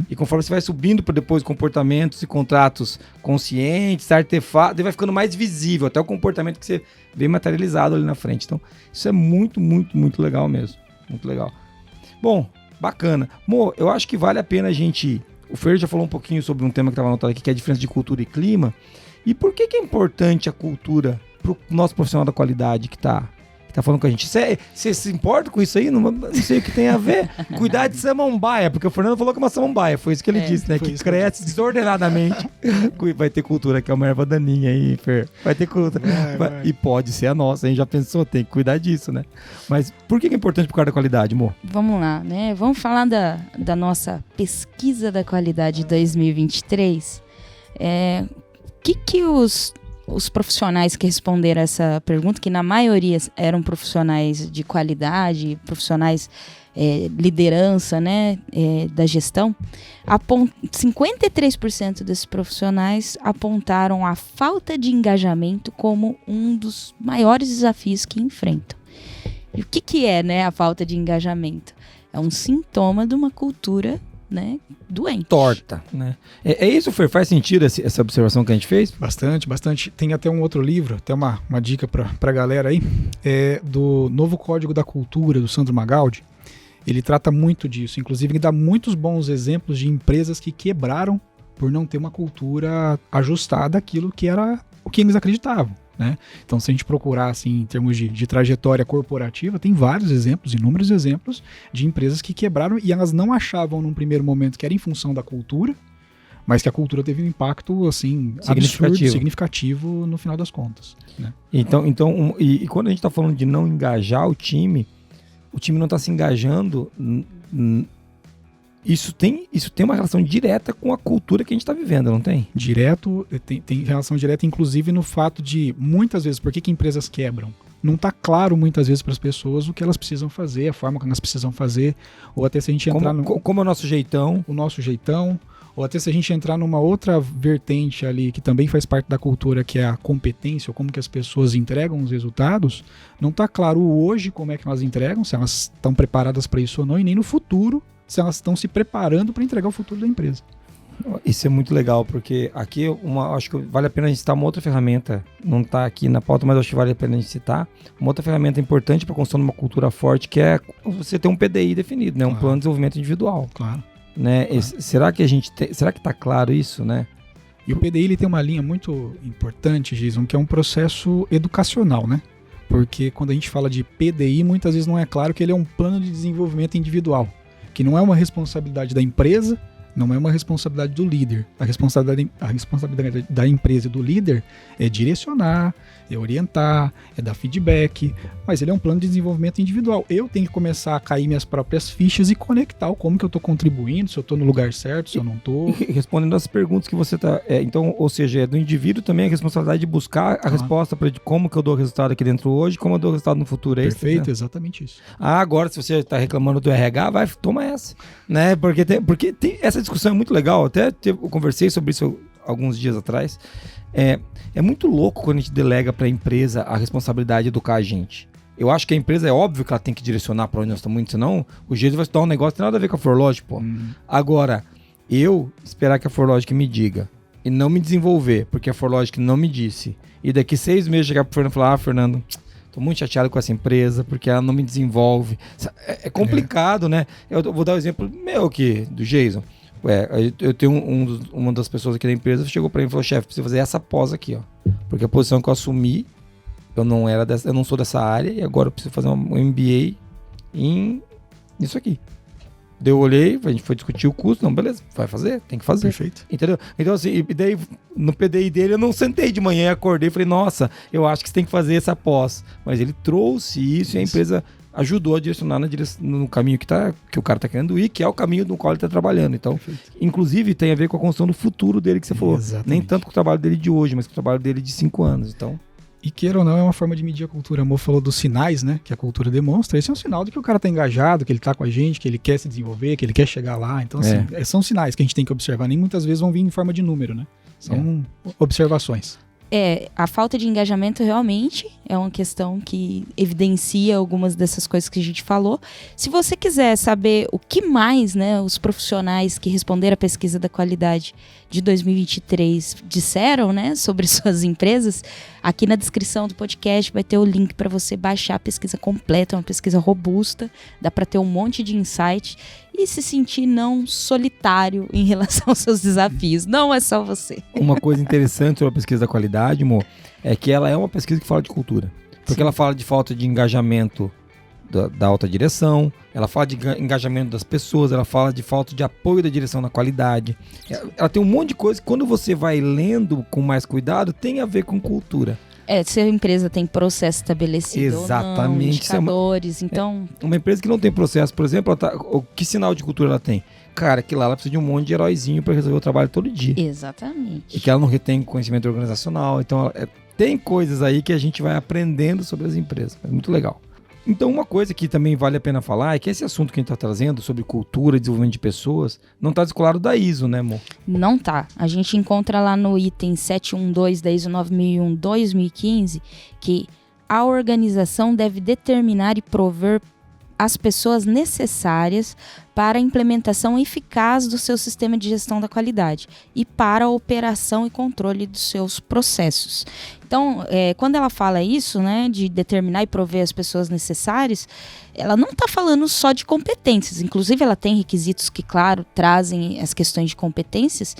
E conforme você vai subindo para depois comportamentos e contratos conscientes, artefatos, vai ficando mais visível, até o comportamento que você vê materializado ali na frente. Então, isso é muito, muito, muito legal mesmo. Muito legal. Bom, bacana. Mo, eu acho que vale a pena a gente... O Fer já falou um pouquinho sobre um tema que estava anotado aqui, que é a diferença de cultura e clima. E por que é importante a cultura para o nosso profissional da qualidade que está falando com a gente? Você se importa com isso aí? Não sei o que tem a ver. Cuidar de samambaia, porque o Fernando falou que é uma samambaia. Foi isso que ele disse, né? Que cresce desordenadamente. Vai ter cultura, que é uma erva daninha aí, Fer. Vai ter cultura. E pode ser a nossa, a gente já pensou, tem que cuidar disso, né? Mas por que é importante pro cara da qualidade, amor? Vamos lá, né? Vamos falar da nossa pesquisa da qualidade 2023. Que os profissionais que responderam essa pergunta, que na maioria eram profissionais de qualidade, profissionais liderança, né, da gestão, 53% desses profissionais apontaram a falta de engajamento como um dos maiores desafios que enfrentam. E o que é, né, a falta de engajamento? É um sintoma de uma cultura, né, doente. Torta, né? É isso, Fer? Faz sentido essa observação que a gente fez? Bastante, bastante. Tem até um outro livro, até uma dica pra galera aí, do Novo Código da Cultura, do Sandro Magaldi. Ele trata muito disso, inclusive ele dá muitos bons exemplos de empresas que quebraram por não ter uma cultura ajustada àquilo que era o que eles acreditavam, né? Então, se a gente procurar assim, em termos de trajetória corporativa, tem vários exemplos, inúmeros exemplos de empresas que quebraram e elas não achavam num primeiro momento que era em função da cultura, mas que a cultura teve um impacto assim, significativo no final das contas, né? Então, e quando a gente está falando de não engajar o time não está se engajando, isso tem uma relação direta com a cultura que a gente está vivendo, não tem? Direto, tem relação direta, inclusive no fato de, muitas vezes, por que empresas quebram? Não está claro, muitas vezes, para as pessoas o que elas precisam fazer, a forma que elas precisam fazer, ou até se a gente entrar como é o nosso jeitão. O nosso jeitão, ou até se a gente entrar numa outra vertente ali, que também faz parte da cultura, que é a competência, ou como que as pessoas entregam os resultados, não está claro hoje como é que elas entregam, se elas estão preparadas para isso ou não, e nem no futuro, se elas estão se preparando para entregar o futuro da empresa. Isso é muito legal, porque aqui acho que vale a pena a gente citar uma outra ferramenta, não está aqui na pauta, mas acho que vale a pena a gente citar, uma outra ferramenta importante para a construção de uma cultura forte, que é você ter um PDI definido, né? Um plano de desenvolvimento individual. Claro. Né? Será que está claro isso, né? E o PDI ele tem uma linha muito importante, Jason, que é um processo educacional, né? Porque quando a gente fala de PDI, muitas vezes não é claro que ele é um plano de desenvolvimento individual, que não é uma responsabilidade da empresa, não é uma responsabilidade do líder. A responsabilidade da empresa e do líder é direcionar, é orientar, é dar feedback, mas ele é um plano de desenvolvimento individual. Eu tenho que começar a cair minhas próprias fichas e conectar como que eu estou contribuindo, se eu estou no lugar certo, se eu não estou. Respondendo as perguntas que você está... então, ou seja, é do indivíduo também a responsabilidade de buscar a resposta para como que eu dou resultado aqui dentro hoje, como eu dou resultado no futuro. É Perfeito, isso, né? Exatamente isso. Agora, se você está reclamando do RH, vai, toma essa. Né? Porque tem essa discussão é muito legal. Até eu conversei sobre isso alguns dias atrás. É muito louco quando a gente delega para a empresa a responsabilidade de educar a gente. Eu acho que a empresa é óbvio que ela tem que direcionar para onde nós estamos indo, senão o jeito vai estudar um negócio que tem nada a ver com a ForLogic, pô. Agora, eu esperar que a ForLogic me diga e não me desenvolver, porque a ForLogic não me disse, e daqui 6 meses chegar pro Fernando e falar, Fernando, tô muito chateado com essa empresa, porque ela não me desenvolve. É complicado, né? Eu vou dar um exemplo meu aqui, do Jason. Eu tenho uma das pessoas aqui da empresa chegou para mim e falou, chefe, precisa fazer essa pós aqui, ó. Porque a posição que eu assumi, eu não sou dessa área e agora eu preciso fazer um MBA nisso aqui. Daí eu olhei, a gente foi discutir o custo, não, beleza, vai fazer, tem que fazer. Perfeito. Entendeu? Então assim, e daí no PDI dele eu não sentei de manhã e acordei e falei, nossa, eu acho que você tem que fazer essa pós. Mas ele trouxe isso e a empresa ajudou a direcionar no caminho que o cara tá querendo ir, que é o caminho no qual ele tá trabalhando. Então, inclusive, tem a ver com a construção do futuro dele que você falou. Exatamente. Nem tanto com o trabalho dele de hoje, mas com o trabalho dele de 5 anos. Então... E queira ou não, é uma forma de medir a cultura. A Mo falou dos sinais, né, que a cultura demonstra. Esse é um sinal de que o cara tá engajado, que ele tá com a gente, que ele quer se desenvolver, que ele quer chegar lá. Então, assim, são sinais que a gente tem que observar. Nem muitas vezes vão vir em forma de número, né? São observações. A falta de engajamento realmente é uma questão que evidencia algumas dessas coisas que a gente falou. Se você quiser saber o que mais, né, os profissionais que responderam à pesquisa da qualidade de 2023 disseram, né, sobre suas empresas, aqui na descrição do podcast vai ter o link para você baixar a pesquisa completa, é uma pesquisa robusta, dá para ter um monte de insight e se sentir não solitário em relação aos seus desafios. Não é só você. Uma coisa interessante sobre a pesquisa da qualidade, Mo, é que ela é uma pesquisa que fala de cultura. Porque ela fala de falta de engajamento da alta direção, ela fala de engajamento das pessoas, ela fala de falta de apoio da direção na qualidade. Ela tem um monte de coisa que quando você vai lendo com mais cuidado, tem a ver com cultura. Se a empresa tem processo estabelecido exatamente, ou não, indicadores, então... Uma empresa que não tem processo, por exemplo, que sinal de cultura ela tem? Cara, que lá ela precisa de um monte de heróizinho para resolver o trabalho todo dia. Exatamente. E que ela não retém conhecimento organizacional. Então, tem coisas aí que a gente vai aprendendo sobre as empresas. É muito legal. Então, uma coisa que também vale a pena falar é que esse assunto que a gente está trazendo sobre cultura e desenvolvimento de pessoas não está descolado da ISO, né, amor? Não tá. A gente encontra lá no item 712 da ISO 9001-2015 que a organização deve determinar e prover as pessoas necessárias para a implementação eficaz do seu sistema de gestão da qualidade e para a operação e controle dos seus processos. Então, quando ela fala isso, né, de determinar e prover as pessoas necessárias, ela não está falando só de competências. Inclusive, ela tem requisitos que, claro, trazem as questões de competências,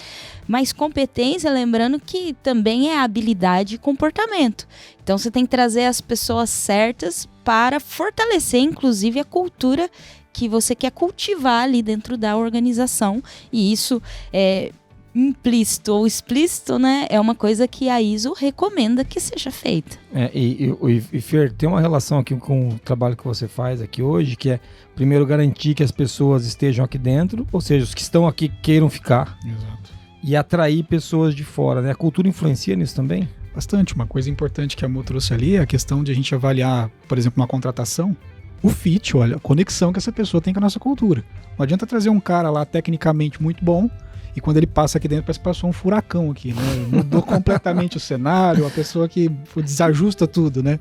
mas competência, lembrando que também é habilidade e comportamento. Então, você tem que trazer as pessoas certas para fortalecer, inclusive, a cultura que você quer cultivar ali dentro da organização. E isso é implícito ou explícito, né? É uma coisa que a ISO recomenda que seja feita. E Fer, tem uma relação aqui com o trabalho que você faz aqui hoje, que é, primeiro, garantir que as pessoas estejam aqui dentro, ou seja, os que estão aqui queiram ficar. Exato. E atrair pessoas de fora, né? A cultura influencia nisso também? Bastante. Uma coisa importante que a Mo trouxe ali é a questão de a gente avaliar, por exemplo, uma contratação, o fit, olha, a conexão que essa pessoa tem com a nossa cultura. Não adianta trazer um cara lá tecnicamente muito bom e quando ele passa aqui dentro parece que passou um furacão aqui, né? Mudou completamente o cenário, a pessoa que desajusta tudo, né?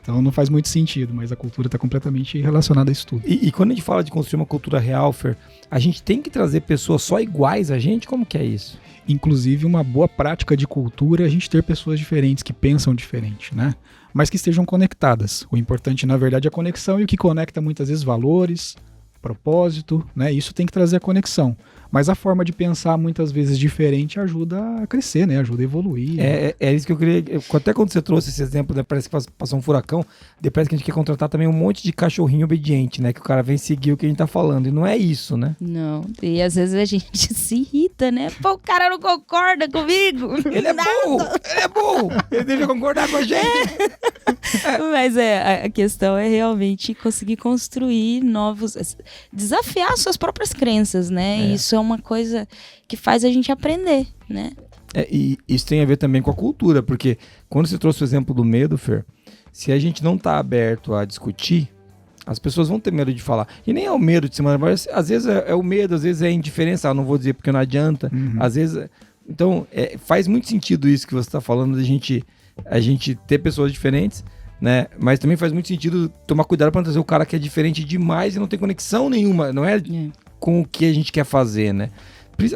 Então não faz muito sentido, mas a cultura está completamente relacionada a isso tudo. E quando a gente fala de construir uma cultura real, Fer, a gente tem que trazer pessoas só iguais a gente? Como que é isso? Inclusive, uma boa prática de cultura é a gente ter pessoas diferentes, que pensam diferente, né? Mas que estejam conectadas. O importante, na verdade, é a conexão, e o que conecta muitas vezes valores, propósito, né? Isso tem que trazer a conexão. Mas a forma de pensar muitas vezes diferente ajuda a crescer, né? Ajuda a evoluir. É isso que eu queria. Até quando você trouxe esse exemplo, né, parece que passou um furacão, parece que a gente quer contratar também um monte de cachorrinho obediente, né? Que o cara vem seguir o que a gente tá falando. E não é isso, né? Não. E às vezes a gente se irrita, né? Pô, o cara não concorda comigo. Ele é burro! Ele deve concordar com a gente! Mas a questão é realmente conseguir construir novos... Desafiar suas próprias crenças, né? E isso é uma coisa que faz a gente aprender, né? E isso tem a ver também com a cultura, porque quando você trouxe o exemplo do medo, Fer, se a gente não tá aberto a discutir, as pessoas vão ter medo de falar. E nem é o medo de se mandar, mas às vezes é o medo, às vezes é a indiferença. Não vou dizer porque não adianta. Às vezes... Então, faz muito sentido isso que você está falando, de a gente ter pessoas diferentes, né? Mas também faz muito sentido tomar cuidado para não trazer o cara que é diferente demais e não tem conexão nenhuma, não é com o que a gente quer fazer, né?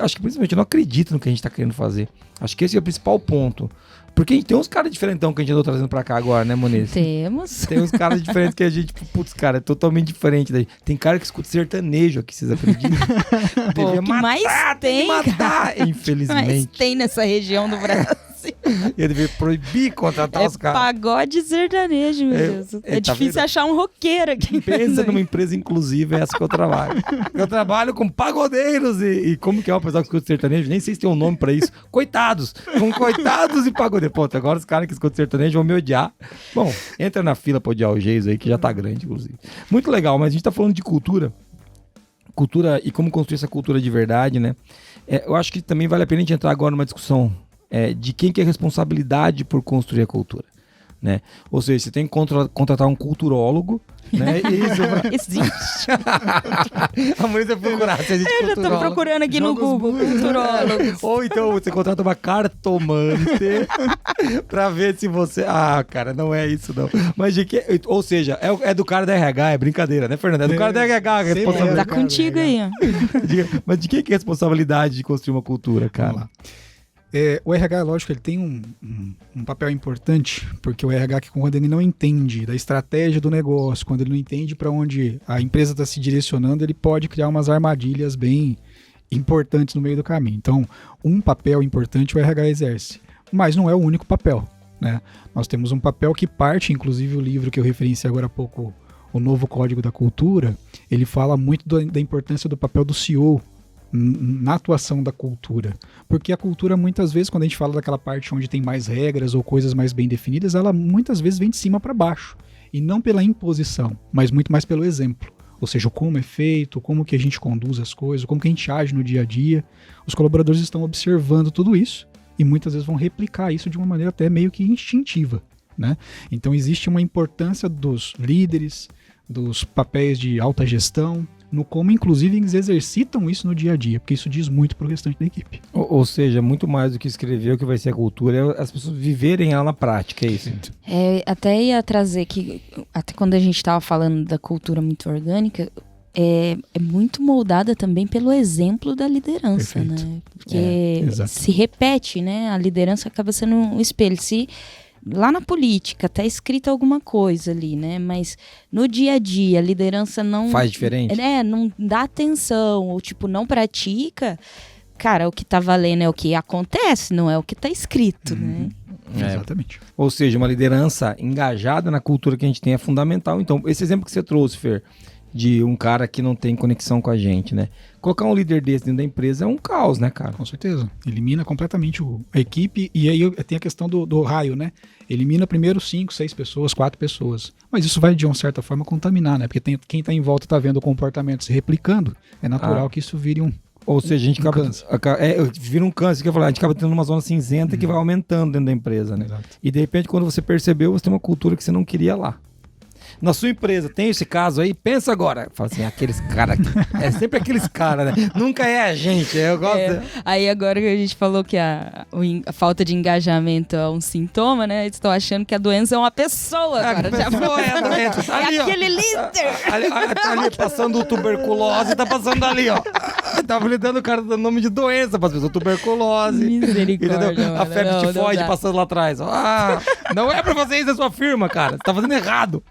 Acho que principalmente eu não acredito no que a gente tá querendo fazer. Acho que esse é o principal ponto. Porque tem uns caras diferentão que a gente andou trazendo pra cá agora, né, Moniz? Temos. Tem uns caras diferentes que a gente, putz, cara, é totalmente diferente daí. Tem cara que escuta sertanejo aqui, vocês acreditam? Pô, o que mais tem, matar, infelizmente. Mais tem nessa região do Brasil. Ele deveria proibir contratar os caras. Pagode sertanejo, meu Deus. É tá difícil vendo? achar um roqueiro aqui. Pensa numa empresa inclusiva, é essa que eu trabalho. Eu trabalho com pagodeiros e como que é o pessoal que escuta sertanejo? Nem sei se tem um nome pra isso. Coitados. Com coitados e pagodeiros. Pô, agora os caras que escutam sertanejo vão me odiar. Bom, entra na fila pra odiar o Geiso aí, que já tá grande, inclusive. Muito legal, mas a gente tá falando de cultura. Cultura e como construir essa cultura de verdade, né? Eu acho que também vale a pena a gente entrar agora numa discussão de quem que é a responsabilidade por construir a cultura, né? Ou seja, você tem que contratar um culturólogo, né? Existe. A mulher vai procurar se existe Eu já tô culturólogo. procurando aqui no Google, culturólogo. Ou então você contrata uma cartomante pra ver se você... Ah, cara, não é isso não. Mas de que... Ou seja, é do cara da RH, é brincadeira, né, Fernanda? É do cara da RH a responsabilidade. Tá contigo aí, ó. Mas de quem que é a responsabilidade de construir uma cultura, cara? Vamos lá. O RH, lógico, ele tem um papel importante, porque o RH, quando ele não entende da estratégia do negócio, quando ele não entende para onde a empresa está se direcionando, ele pode criar umas armadilhas bem importantes no meio do caminho. Então, um papel importante o RH exerce, mas não é o único papel, né? Nós temos um papel que parte, inclusive o livro que eu referenciei agora há pouco, O Novo Código da Cultura, ele fala muito da importância do papel do CEO, na atuação da cultura, porque a cultura muitas vezes, quando a gente fala daquela parte onde tem mais regras ou coisas mais bem definidas, ela muitas vezes vem de cima para baixo, e não pela imposição, mas muito mais pelo exemplo, ou seja, como é feito, como que a gente conduz as coisas, como que a gente age no dia a dia. Os colaboradores estão observando tudo isso e muitas vezes vão replicar isso de uma maneira até meio que instintiva, né? Então existe uma importância dos líderes, dos papéis de alta gestão, no como, inclusive, eles exercitam isso no dia a dia, porque isso diz muito pro restante da equipe. Ou seja, muito mais do que escrever o que vai ser a cultura, é as pessoas viverem ela na prática, é isso? Até ia trazer que, até quando a gente estava falando da cultura muito orgânica, é muito moldada também pelo exemplo da liderança, Perfeito. né? Porque exato. se repete, né? A liderança acaba sendo um espelho. Se lá na política tá escrita alguma coisa ali, né? Mas no dia a dia a liderança não... Faz diferente? Não dá atenção, ou tipo, não pratica, cara, o que tá valendo é o que acontece, não é o que tá escrito, né? Exatamente. Ou seja, uma liderança engajada na cultura que a gente tem é fundamental. Então, esse exemplo que você trouxe, Fer, de um cara que não tem conexão com a gente, né? Colocar um líder desse dentro da empresa é um caos, né, cara? Com certeza. Elimina completamente a equipe, e aí tem a questão do raio, né? Elimina primeiro 5, 6 pessoas, 4 pessoas. Mas isso vai, de uma certa forma, contaminar, né? Porque quem tá em volta tá vendo o comportamento se replicando, é natural que isso vire Ou seja, a gente acaba... câncer. Vira um câncer, que eu falar, a gente acaba tendo uma zona cinzenta que vai aumentando dentro da empresa, né? Exato. E de repente, quando você percebeu, você tem uma cultura que você não queria lá. Na sua empresa, tem esse caso aí? Pensa agora. Fala assim, aqueles caras aqui. É sempre aqueles caras, né? Nunca é a gente. Eu gosto. Aí agora que a gente falou que a falta de engajamento é um sintoma, né? Eles estão achando que a doença é uma pessoa agora. Já foi. É a doença. Tá ali, aquele líder. Tá ali passando tuberculose, tá passando ali, ó. Tava lhe dando o cara dando nome de doença para as pessoas. Tuberculose. Misericórdia, Entendeu? A febre tifoide passando lá atrás. Não é pra fazer isso na sua firma, cara. Você tá fazendo errado.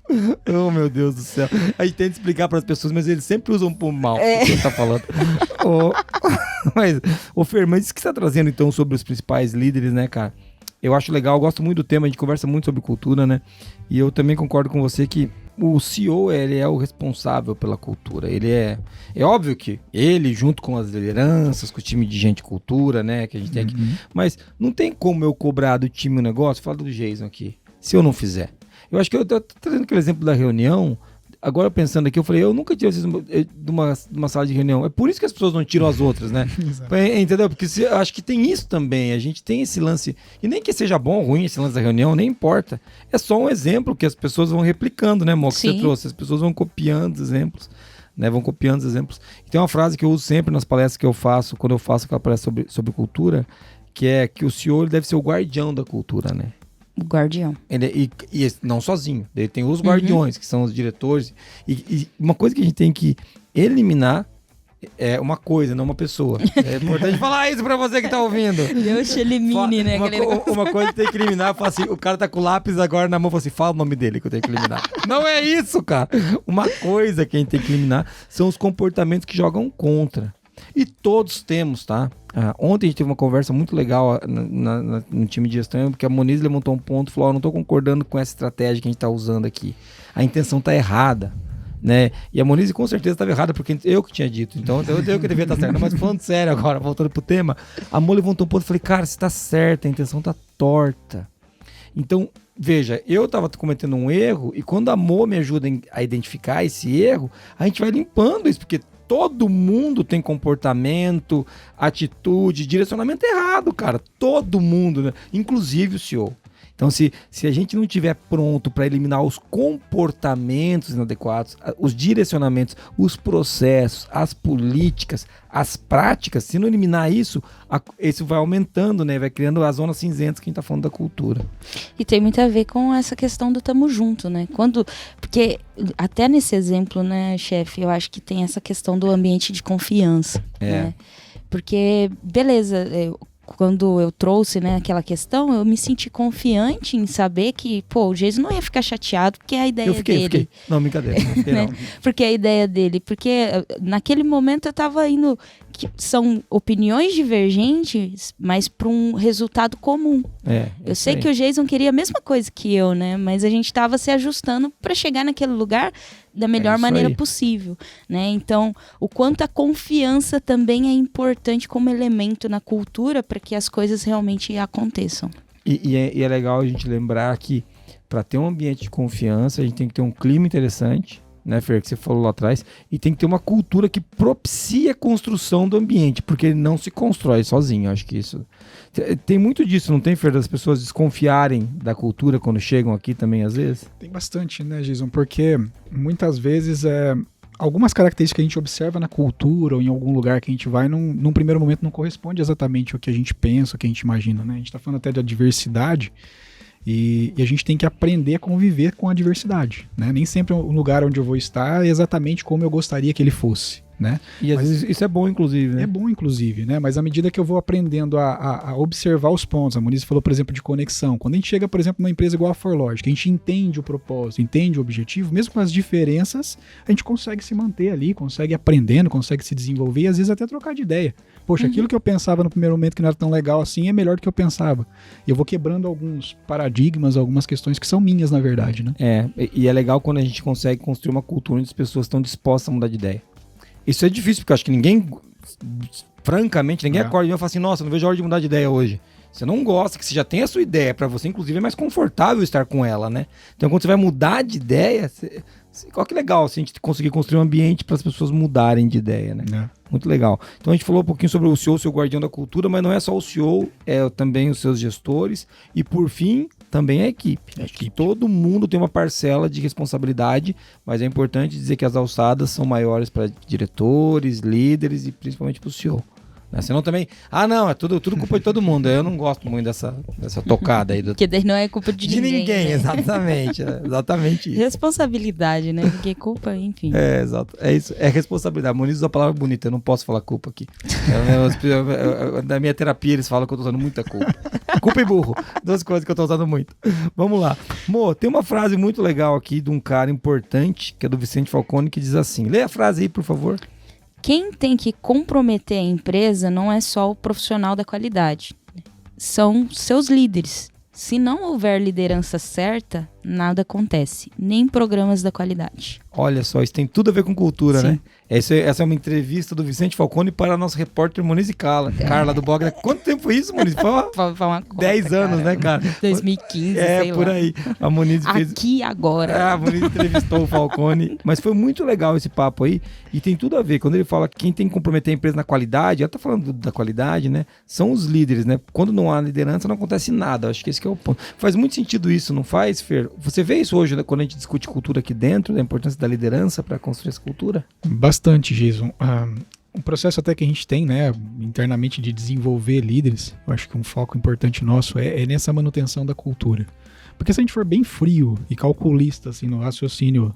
Oh, meu Deus do céu. A gente tenta explicar para as pessoas, mas eles sempre usam pro mal o que você tá falando. Mas, ô Fer, mas isso que você tá trazendo então sobre os principais líderes, né, cara? Eu acho legal, eu gosto muito do tema, a gente conversa muito sobre cultura, né? E eu também concordo com você que o CEO, ele é o responsável pela cultura. Ele é óbvio que ele, junto com as lideranças, com o time de gente de cultura, né, que a gente tem aqui. Mas não tem como eu cobrar do time um negócio, fala do Jason aqui, se eu não fizer. Eu acho que eu tô trazendo aquele exemplo da reunião. Agora pensando aqui, eu falei, eu nunca tive de uma sala de reunião. É por isso que as pessoas não tiram as outras, né? Entendeu? Porque eu acho que tem isso também. A gente tem esse lance, e nem que seja bom ou ruim esse lance da reunião, nem importa. É só um exemplo que as pessoas vão replicando, né, Mo, que você trouxe. As pessoas vão copiando os exemplos, né? Vão copiando os exemplos. E tem uma frase que eu uso sempre nas palestras que eu faço, quando eu faço aquela palestra sobre cultura, que é que o CEO ele deve ser o guardião da cultura, né? O guardião. E não sozinho. Ele tem os guardiões, que são os diretores. E uma coisa que a gente tem que eliminar é uma coisa, não uma pessoa. É importante falar isso pra você que tá ouvindo. Deus te elimine, né? Uma coisa que tem que eliminar, fala assim, o cara tá com o lápis agora na mão, fala assim, fala o nome dele que eu tenho que eliminar. Não é isso, cara. Uma coisa que a gente tem que eliminar são os comportamentos que jogam contra. E todos temos, tá? Ontem a gente teve uma conversa muito legal no time de gestão, porque a Moniz levantou um ponto e falou, eu não tô concordando com essa estratégia que a gente tá usando aqui. A intenção tá errada, né? E a Moniz com certeza estava errada, porque eu que tinha dito. Então eu que devia estar certo. Mas falando sério agora, voltando pro tema, a Mo levantou um ponto e falei, cara, você tá certa, a intenção tá torta. Então, veja, eu tava cometendo um erro, e quando a Mo me ajuda a identificar esse erro, a gente vai limpando isso, porque todo mundo tem comportamento, atitude, direcionamento errado, cara. Todo mundo, né? Inclusive o CEO. Então, se a gente não estiver pronto para eliminar os comportamentos inadequados, os direcionamentos, os processos, as políticas, as práticas, se não eliminar isso, isso vai aumentando, né? Vai criando as zonas cinzentas que a gente está falando da cultura. E tem muito a ver com essa questão do tamo junto, né? Porque até nesse exemplo, né, chefe, eu acho que tem essa questão do ambiente de confiança, né? Porque, beleza, quando eu trouxe, né, aquela questão, eu me senti confiante em saber que, o Jason não ia ficar chateado porque é a ideia dele. Eu fiquei. Não, brincadeira. Não fiquei, né? não. Porque é a ideia dele. Porque naquele momento eu tava indo... São opiniões divergentes, mas para um resultado comum. Eu sei que o Jason queria a mesma coisa que eu, né? Mas a gente estava se ajustando para chegar naquele lugar da melhor maneira possível, né? Então, o quanto a confiança também é importante como elemento na cultura para que as coisas realmente aconteçam. E é legal a gente lembrar que para ter um ambiente de confiança, a gente tem que ter um clima interessante, né, Fer, que você falou lá atrás, e tem que ter uma cultura que propicia a construção do ambiente, porque ele não se constrói sozinho. Acho que isso... Tem muito disso, não tem, Fer, das pessoas desconfiarem da cultura quando chegam aqui também, às vezes? Tem bastante, né, Jason? Porque muitas vezes algumas características que a gente observa na cultura ou em algum lugar que a gente vai, num primeiro momento não corresponde exatamente ao que a gente pensa, ao que a gente imagina, né? A gente está falando até da diversidade, e a gente tem que aprender a conviver com a diversidade, né? Nem sempre o lugar onde eu vou estar é exatamente como eu gostaria que ele fosse, né? E mas isso é bom, inclusive, né? É bom, inclusive, né? Mas à medida que eu vou aprendendo a observar os pontos, a Moniz falou, por exemplo, de conexão. Quando a gente chega, por exemplo, numa empresa igual a ForLogic, a gente entende o propósito, entende o objetivo, mesmo com as diferenças, a gente consegue se manter ali, consegue aprendendo, consegue se desenvolver e às vezes até trocar de ideia. Poxa, aquilo que eu pensava no primeiro momento que não era tão legal assim é melhor do que eu pensava. E eu vou quebrando alguns paradigmas, algumas questões que são minhas, na verdade, né? E é legal quando a gente consegue construir uma cultura onde as pessoas estão dispostas a mudar de ideia. Isso é difícil, porque eu acho que ninguém, francamente, acorda e fala assim, nossa, não vejo a hora de mudar de ideia hoje. Você não gosta, que você já tem a sua ideia, para você, inclusive, é mais confortável estar com ela, né? Então, quando você vai mudar de ideia, olha que legal, se a gente conseguir construir um ambiente para as pessoas mudarem de ideia, né? Muito legal. Então, a gente falou um pouquinho sobre o CEO, seu guardião da cultura, mas não é só o CEO, é também os seus gestores e, por fim, também a equipe. Acho que todo mundo tem uma parcela de responsabilidade, mas é importante dizer que as alçadas são maiores para diretores, líderes e principalmente para o CEO. Senão também, não, é tudo culpa de todo mundo. Eu não gosto muito dessa tocada aí. Porque daí não é culpa de ninguém. Né? Exatamente. Exatamente isso. Responsabilidade, né? Porque culpa, enfim. Exato. É isso, é responsabilidade. Moniz usa a palavra bonita, eu não posso falar culpa aqui. Na minha terapia eles falam que eu tô usando muita culpa. Culpa e burro. Duas coisas que eu tô usando muito. Vamos lá. Mo, tem uma frase muito legal aqui de um cara importante, que é do Vicente Falcone, que diz assim. Lê a frase aí, por favor. quem tem que comprometer a empresa não é só o profissional da qualidade, são seus líderes. Se não houver liderança certa, nada acontece, nem programas da qualidade. Olha só, isso tem tudo a ver com cultura, Sim. né? Essa é uma entrevista do Vicente Falcone para a nossa repórter Monize Carla do Blog. Quanto tempo foi isso, Monize? Foi Uma conta, 10 anos, né, cara? 2015, sei por lá. aí. A Monize fez... Aqui agora. A Monize entrevistou o Falcone. Mas foi muito legal esse papo aí. E tem tudo a ver. Quando ele fala que quem tem que comprometer a empresa na qualidade, ela tá falando da qualidade, né? São os líderes, né? Quando não há liderança, não acontece nada. Acho que esse que é o ponto. Faz muito sentido isso, não faz, Fer? Você vê isso hoje, né, quando a gente discute cultura aqui dentro, da importância da liderança para construir essa cultura? Bastante, Jason. Um processo até que a gente tem, né, internamente de desenvolver líderes, eu acho que um foco importante nosso é nessa manutenção da cultura. Porque se a gente for bem frio e calculista assim, no raciocínio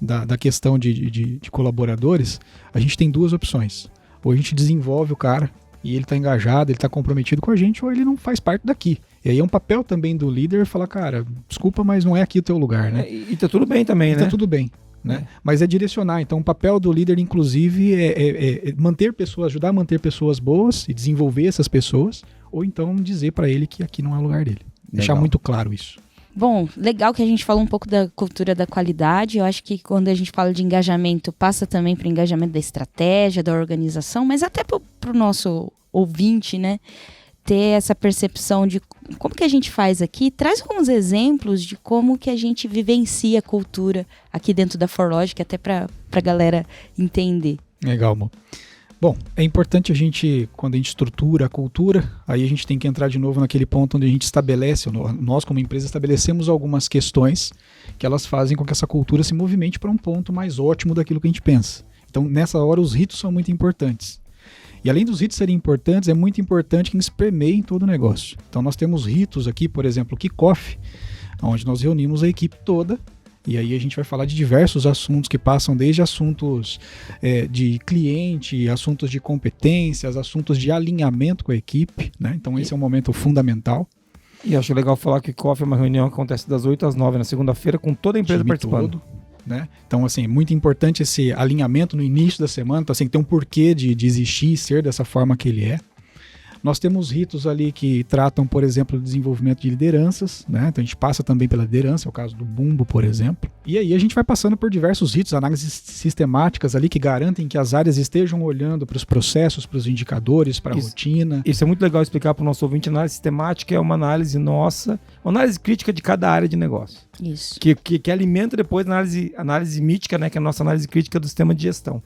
da questão de colaboradores, a gente tem duas opções. Ou a gente desenvolve o cara e ele está engajado, ele está comprometido com a gente, ou ele não faz parte daqui. E aí é um papel também do líder falar, cara, desculpa, mas não é aqui o teu lugar, né? E tá tudo bem também, né? Tá tudo bem. Né? Mas é direcionar. Então o papel do líder, inclusive, é manter pessoas, ajudar a manter pessoas boas e desenvolver essas pessoas, ou então dizer para ele que aqui não é o lugar dele. Deixar muito claro isso. Bom, legal que a gente falou um pouco da cultura da qualidade. Eu acho que quando a gente fala de engajamento, passa também para o engajamento da estratégia, da organização, mas até para o nosso ouvinte, né? Ter essa percepção de como que a gente faz aqui. Traz alguns exemplos de como que a gente vivencia a cultura aqui dentro da ForLogic, até para a galera entender. Legal, amor. Bom, é importante a gente, quando a gente estrutura a cultura, aí a gente tem que entrar de novo naquele ponto onde a gente estabelece, nós como empresa estabelecemos algumas questões que elas fazem com que essa cultura se movimente para um ponto mais ótimo daquilo que a gente pensa. Então, nessa hora, os ritos são muito importantes. E além dos ritos serem importantes, é muito importante que eles permeiem todo o negócio. Então nós temos ritos aqui, por exemplo, o Kickoff, onde nós reunimos a equipe toda, e aí a gente vai falar de diversos assuntos que passam desde assuntos de cliente, assuntos de competências, assuntos de alinhamento com a equipe, né? Então esse é um momento fundamental. E acho legal falar que o Kickoff é uma reunião que acontece das 8 às 9 na segunda-feira, com toda a empresa participando. Todo. Né? Então, assim, é muito importante esse alinhamento no início da semana, então, assim, tem um porquê de existir e ser dessa forma que ele é. Nós temos ritos ali que tratam, por exemplo, do desenvolvimento de lideranças, né? Então a gente passa também pela liderança, é o caso do Bumbo, por exemplo. E aí a gente vai passando por diversos ritos, análises sistemáticas ali que garantem que as áreas estejam olhando para os processos, para os indicadores, para a rotina. Isso é muito legal explicar para o nosso ouvinte. Análise sistemática é uma análise nossa, uma análise crítica de cada área de negócio. Isso. Que alimenta depois a análise mítica, né? Que é a nossa análise crítica do sistema de gestão.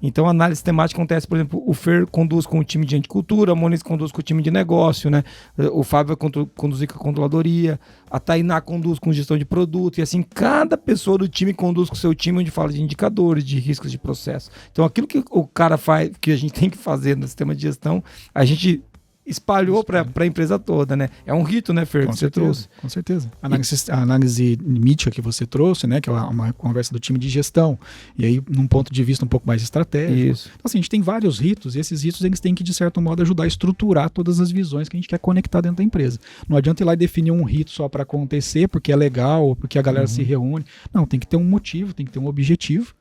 Então, a análise temática acontece, por exemplo, o Fer conduz com o time de anticultura, a Moniz conduz com o time de negócio, né? O Fábio vai conduzir com a controladoria, a Tainá conduz com gestão de produto, e assim, cada pessoa do time conduz com o seu time, onde fala de indicadores, de riscos de processo. Então, aquilo que o cara faz, que a gente tem que fazer no sistema de gestão, a gente espalhou para a empresa toda, né? É um rito, né, Fer, que você trouxe. Com certeza. A análise mítica que você trouxe, né, que é uma conversa do time de gestão, e aí num ponto de vista um pouco mais estratégico. Isso. Então, assim, a gente tem vários ritos, e esses ritos eles têm que, de certo modo, ajudar a estruturar todas as visões que a gente quer conectar dentro da empresa. Não adianta ir lá e definir um rito só para acontecer, porque é legal, ou porque a galera se reúne. Não, tem que ter um motivo, tem que ter um objetivo,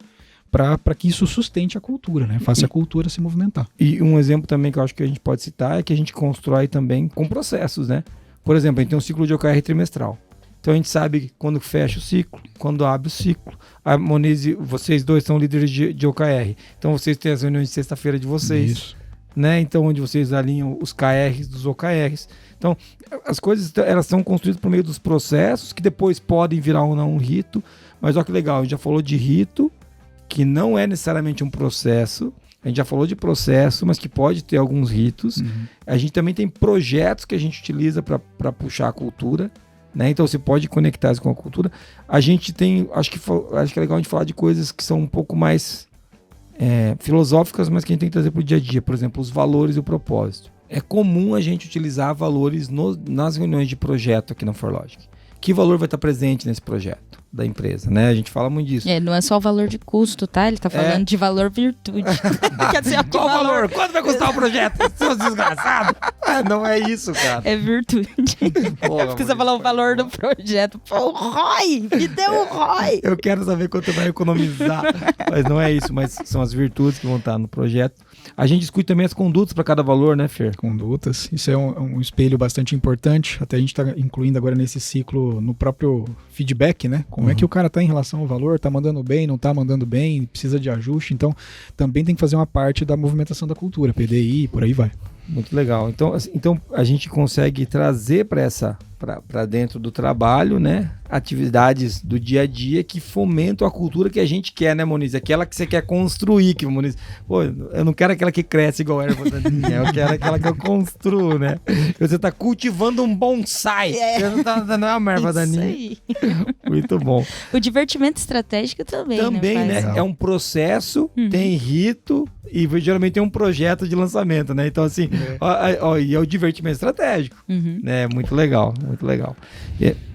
para que isso sustente a cultura, né? Faça a cultura se movimentar. E um exemplo também que eu acho que a gente pode citar é que a gente constrói também com processos, né? Por exemplo, a gente tem um ciclo de OKR trimestral. Então a gente sabe quando fecha o ciclo, quando abre o ciclo. A Moniz, vocês dois são líderes de OKR. Então vocês têm as reuniões de sexta-feira de vocês. Isso. Né? Então onde vocês alinham os KRs dos OKRs. Então as coisas elas são construídas por meio dos processos que depois podem virar ou não um rito. Mas olha que legal, a gente já falou de rito, que não é necessariamente um processo. A gente já falou de processo, mas que pode ter alguns ritos. A gente também tem projetos que a gente utiliza para puxar a cultura, né? Então você pode conectar isso com a cultura. A gente tem, acho que é legal a gente falar de coisas que são um pouco mais filosóficas, mas que a gente tem que trazer para o dia a dia. Por exemplo, os valores e o propósito. É comum a gente utilizar valores nas reuniões de projeto aqui na ForLogic. que valor vai estar presente nesse projeto da empresa, né? A gente fala muito disso. Não é só o valor de custo, tá? Ele tá falando de valor virtude. Quer dizer, qual valor? Quanto vai custar o projeto? Seus desgraçados! Não é isso, cara. É virtude. Porque você falou o valor do projeto. Pô, o ROI! Me deu o ROI! Eu quero saber quanto vai economizar. Mas não é isso, mas são as virtudes que vão estar no projeto. A gente discute também as condutas para cada valor, né, Fer? Condutas. Isso é um espelho bastante importante. Até a gente está incluindo agora nesse ciclo no próprio feedback, né? Como é que o cara está em relação ao valor? Está mandando bem, não está mandando bem? Precisa de ajuste? Então, também tem que fazer uma parte da movimentação da cultura, PDI, por aí vai. Muito legal. Então a gente consegue trazer para dentro do trabalho, né, atividades do dia a dia que fomentam a cultura que a gente quer, né, Moniz? Aquela que você quer construir, que Moniz... Pô, eu não quero aquela que cresce igual a erva daninha, eu quero aquela que eu construo, né? Você tá cultivando um bonsai, não é uma erva daninha. Isso aí. Muito bom. O divertimento estratégico também, né? É um processo, tem rito e geralmente tem um projeto de lançamento, né? Então, assim, e é o divertimento estratégico, né? Muito legal, muito legal.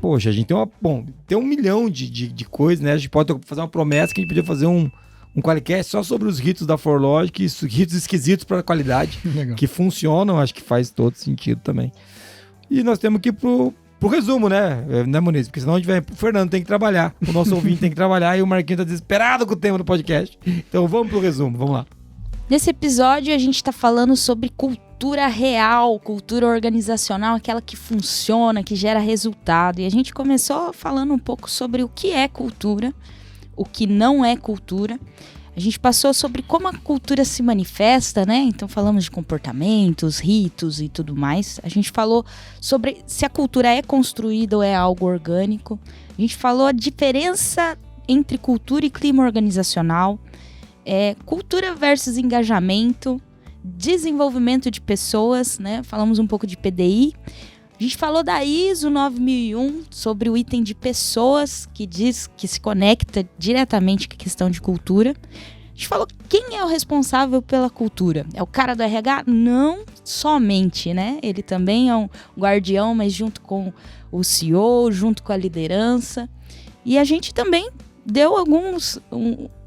Poxa, a gente tem 1 milhão de coisas, né? A gente pode fazer uma promessa que a gente podia fazer um Qualicast só sobre os ritos da ForLogic, ritos esquisitos para qualidade, que funcionam, acho que faz todo sentido também. E nós temos que ir pro resumo, né, Moniz? Porque senão a gente vai... O Fernando tem que trabalhar, o nosso ouvinte tem que trabalhar e o Marquinhos tá desesperado com o tema do podcast. Então vamos pro resumo, vamos lá. Nesse episódio a gente está falando sobre cultura real, cultura organizacional, aquela que funciona, que gera resultado. E a gente começou falando um pouco sobre o que é cultura, o que não é cultura. A gente passou sobre como a cultura se manifesta, né? Então falamos de comportamentos, ritos e tudo mais. A gente falou sobre se a cultura é construída ou é algo orgânico. A gente falou a diferença entre cultura e clima organizacional. Cultura versus engajamento, desenvolvimento de pessoas, né? Falamos um pouco de PDI. A gente falou da ISO 9001 sobre o item de pessoas, que diz que se conecta diretamente com a questão de cultura. A gente falou quem é o responsável pela cultura. É o cara do RH? Não somente, né? Ele também é um guardião, mas junto com o CEO, junto com a liderança. E a gente também deu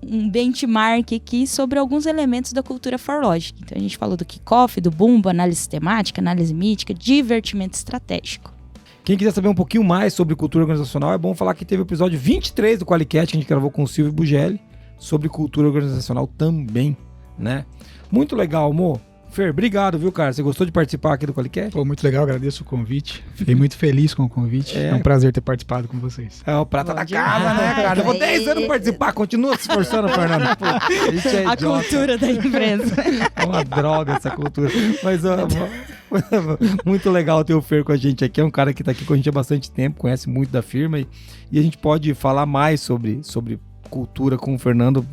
um benchmark aqui sobre alguns elementos da cultura ForLogic. Então a gente falou do kickoff, do bumbo, análise sistemática, análise mítica, divertimento estratégico. Quem quiser saber um pouquinho mais sobre cultura organizacional, é bom falar que teve o episódio 23 do Qualicast, que a gente gravou com o Silvio Bugelli, sobre cultura organizacional também, né? Muito legal, amor. Fer, obrigado, viu, cara? Você gostou de participar aqui do Qualicast? Pô, muito legal, agradeço o convite. Fiquei muito feliz com o convite. É um prazer ter participado com vocês. É o prata da casa, né, cara? Eu vou 10 anos participar, continua se esforçando, Fernando. Pô, a cultura da empresa. É uma droga essa cultura. Mas muito legal ter o Fer com a gente aqui. É um cara que tá aqui com a gente há bastante tempo, conhece muito da firma e a gente pode falar mais sobre cultura com o Fernando,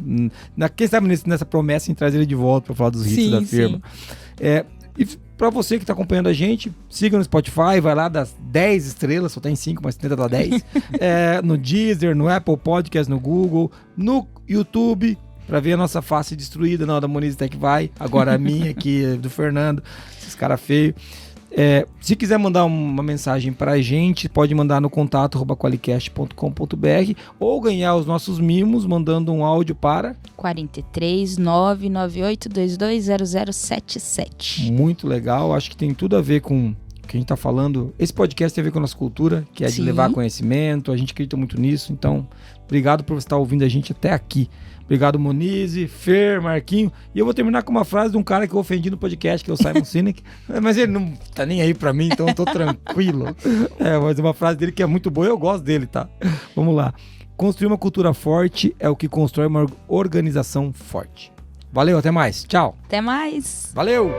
quem sabe nessa promessa em trazer ele de volta para falar dos ritos da firma. E para você que está acompanhando a gente, siga no Spotify, vai lá das 10 estrelas, só tem 5, mas tenta dar 10. No Deezer, no Apple Podcast, no Google, no YouTube, para ver a nossa face destruída, não, da Moniz até que vai, agora a minha aqui, do Fernando, esses caras feios. Se quiser mandar uma mensagem pra gente, pode mandar no contato@qualicast.com.br ou ganhar os nossos mimos mandando um áudio para 43 998 220077. Muito legal, acho que tem tudo a ver com o que a gente tá falando. Esse podcast tem a ver com a nossa cultura, que é de levar conhecimento, a gente acredita muito nisso, então obrigado por você estar ouvindo a gente até aqui. Obrigado, Moniz, Fer, Marquinho. E eu vou terminar com uma frase de um cara que eu ofendi no podcast, que é o Simon Sinek. Mas ele não tá nem aí pra mim, então eu tô tranquilo. Mas uma frase dele que é muito boa e eu gosto dele, tá? Vamos lá. Construir uma cultura forte é o que constrói uma organização forte. Valeu, até mais. Tchau. Até mais. Valeu.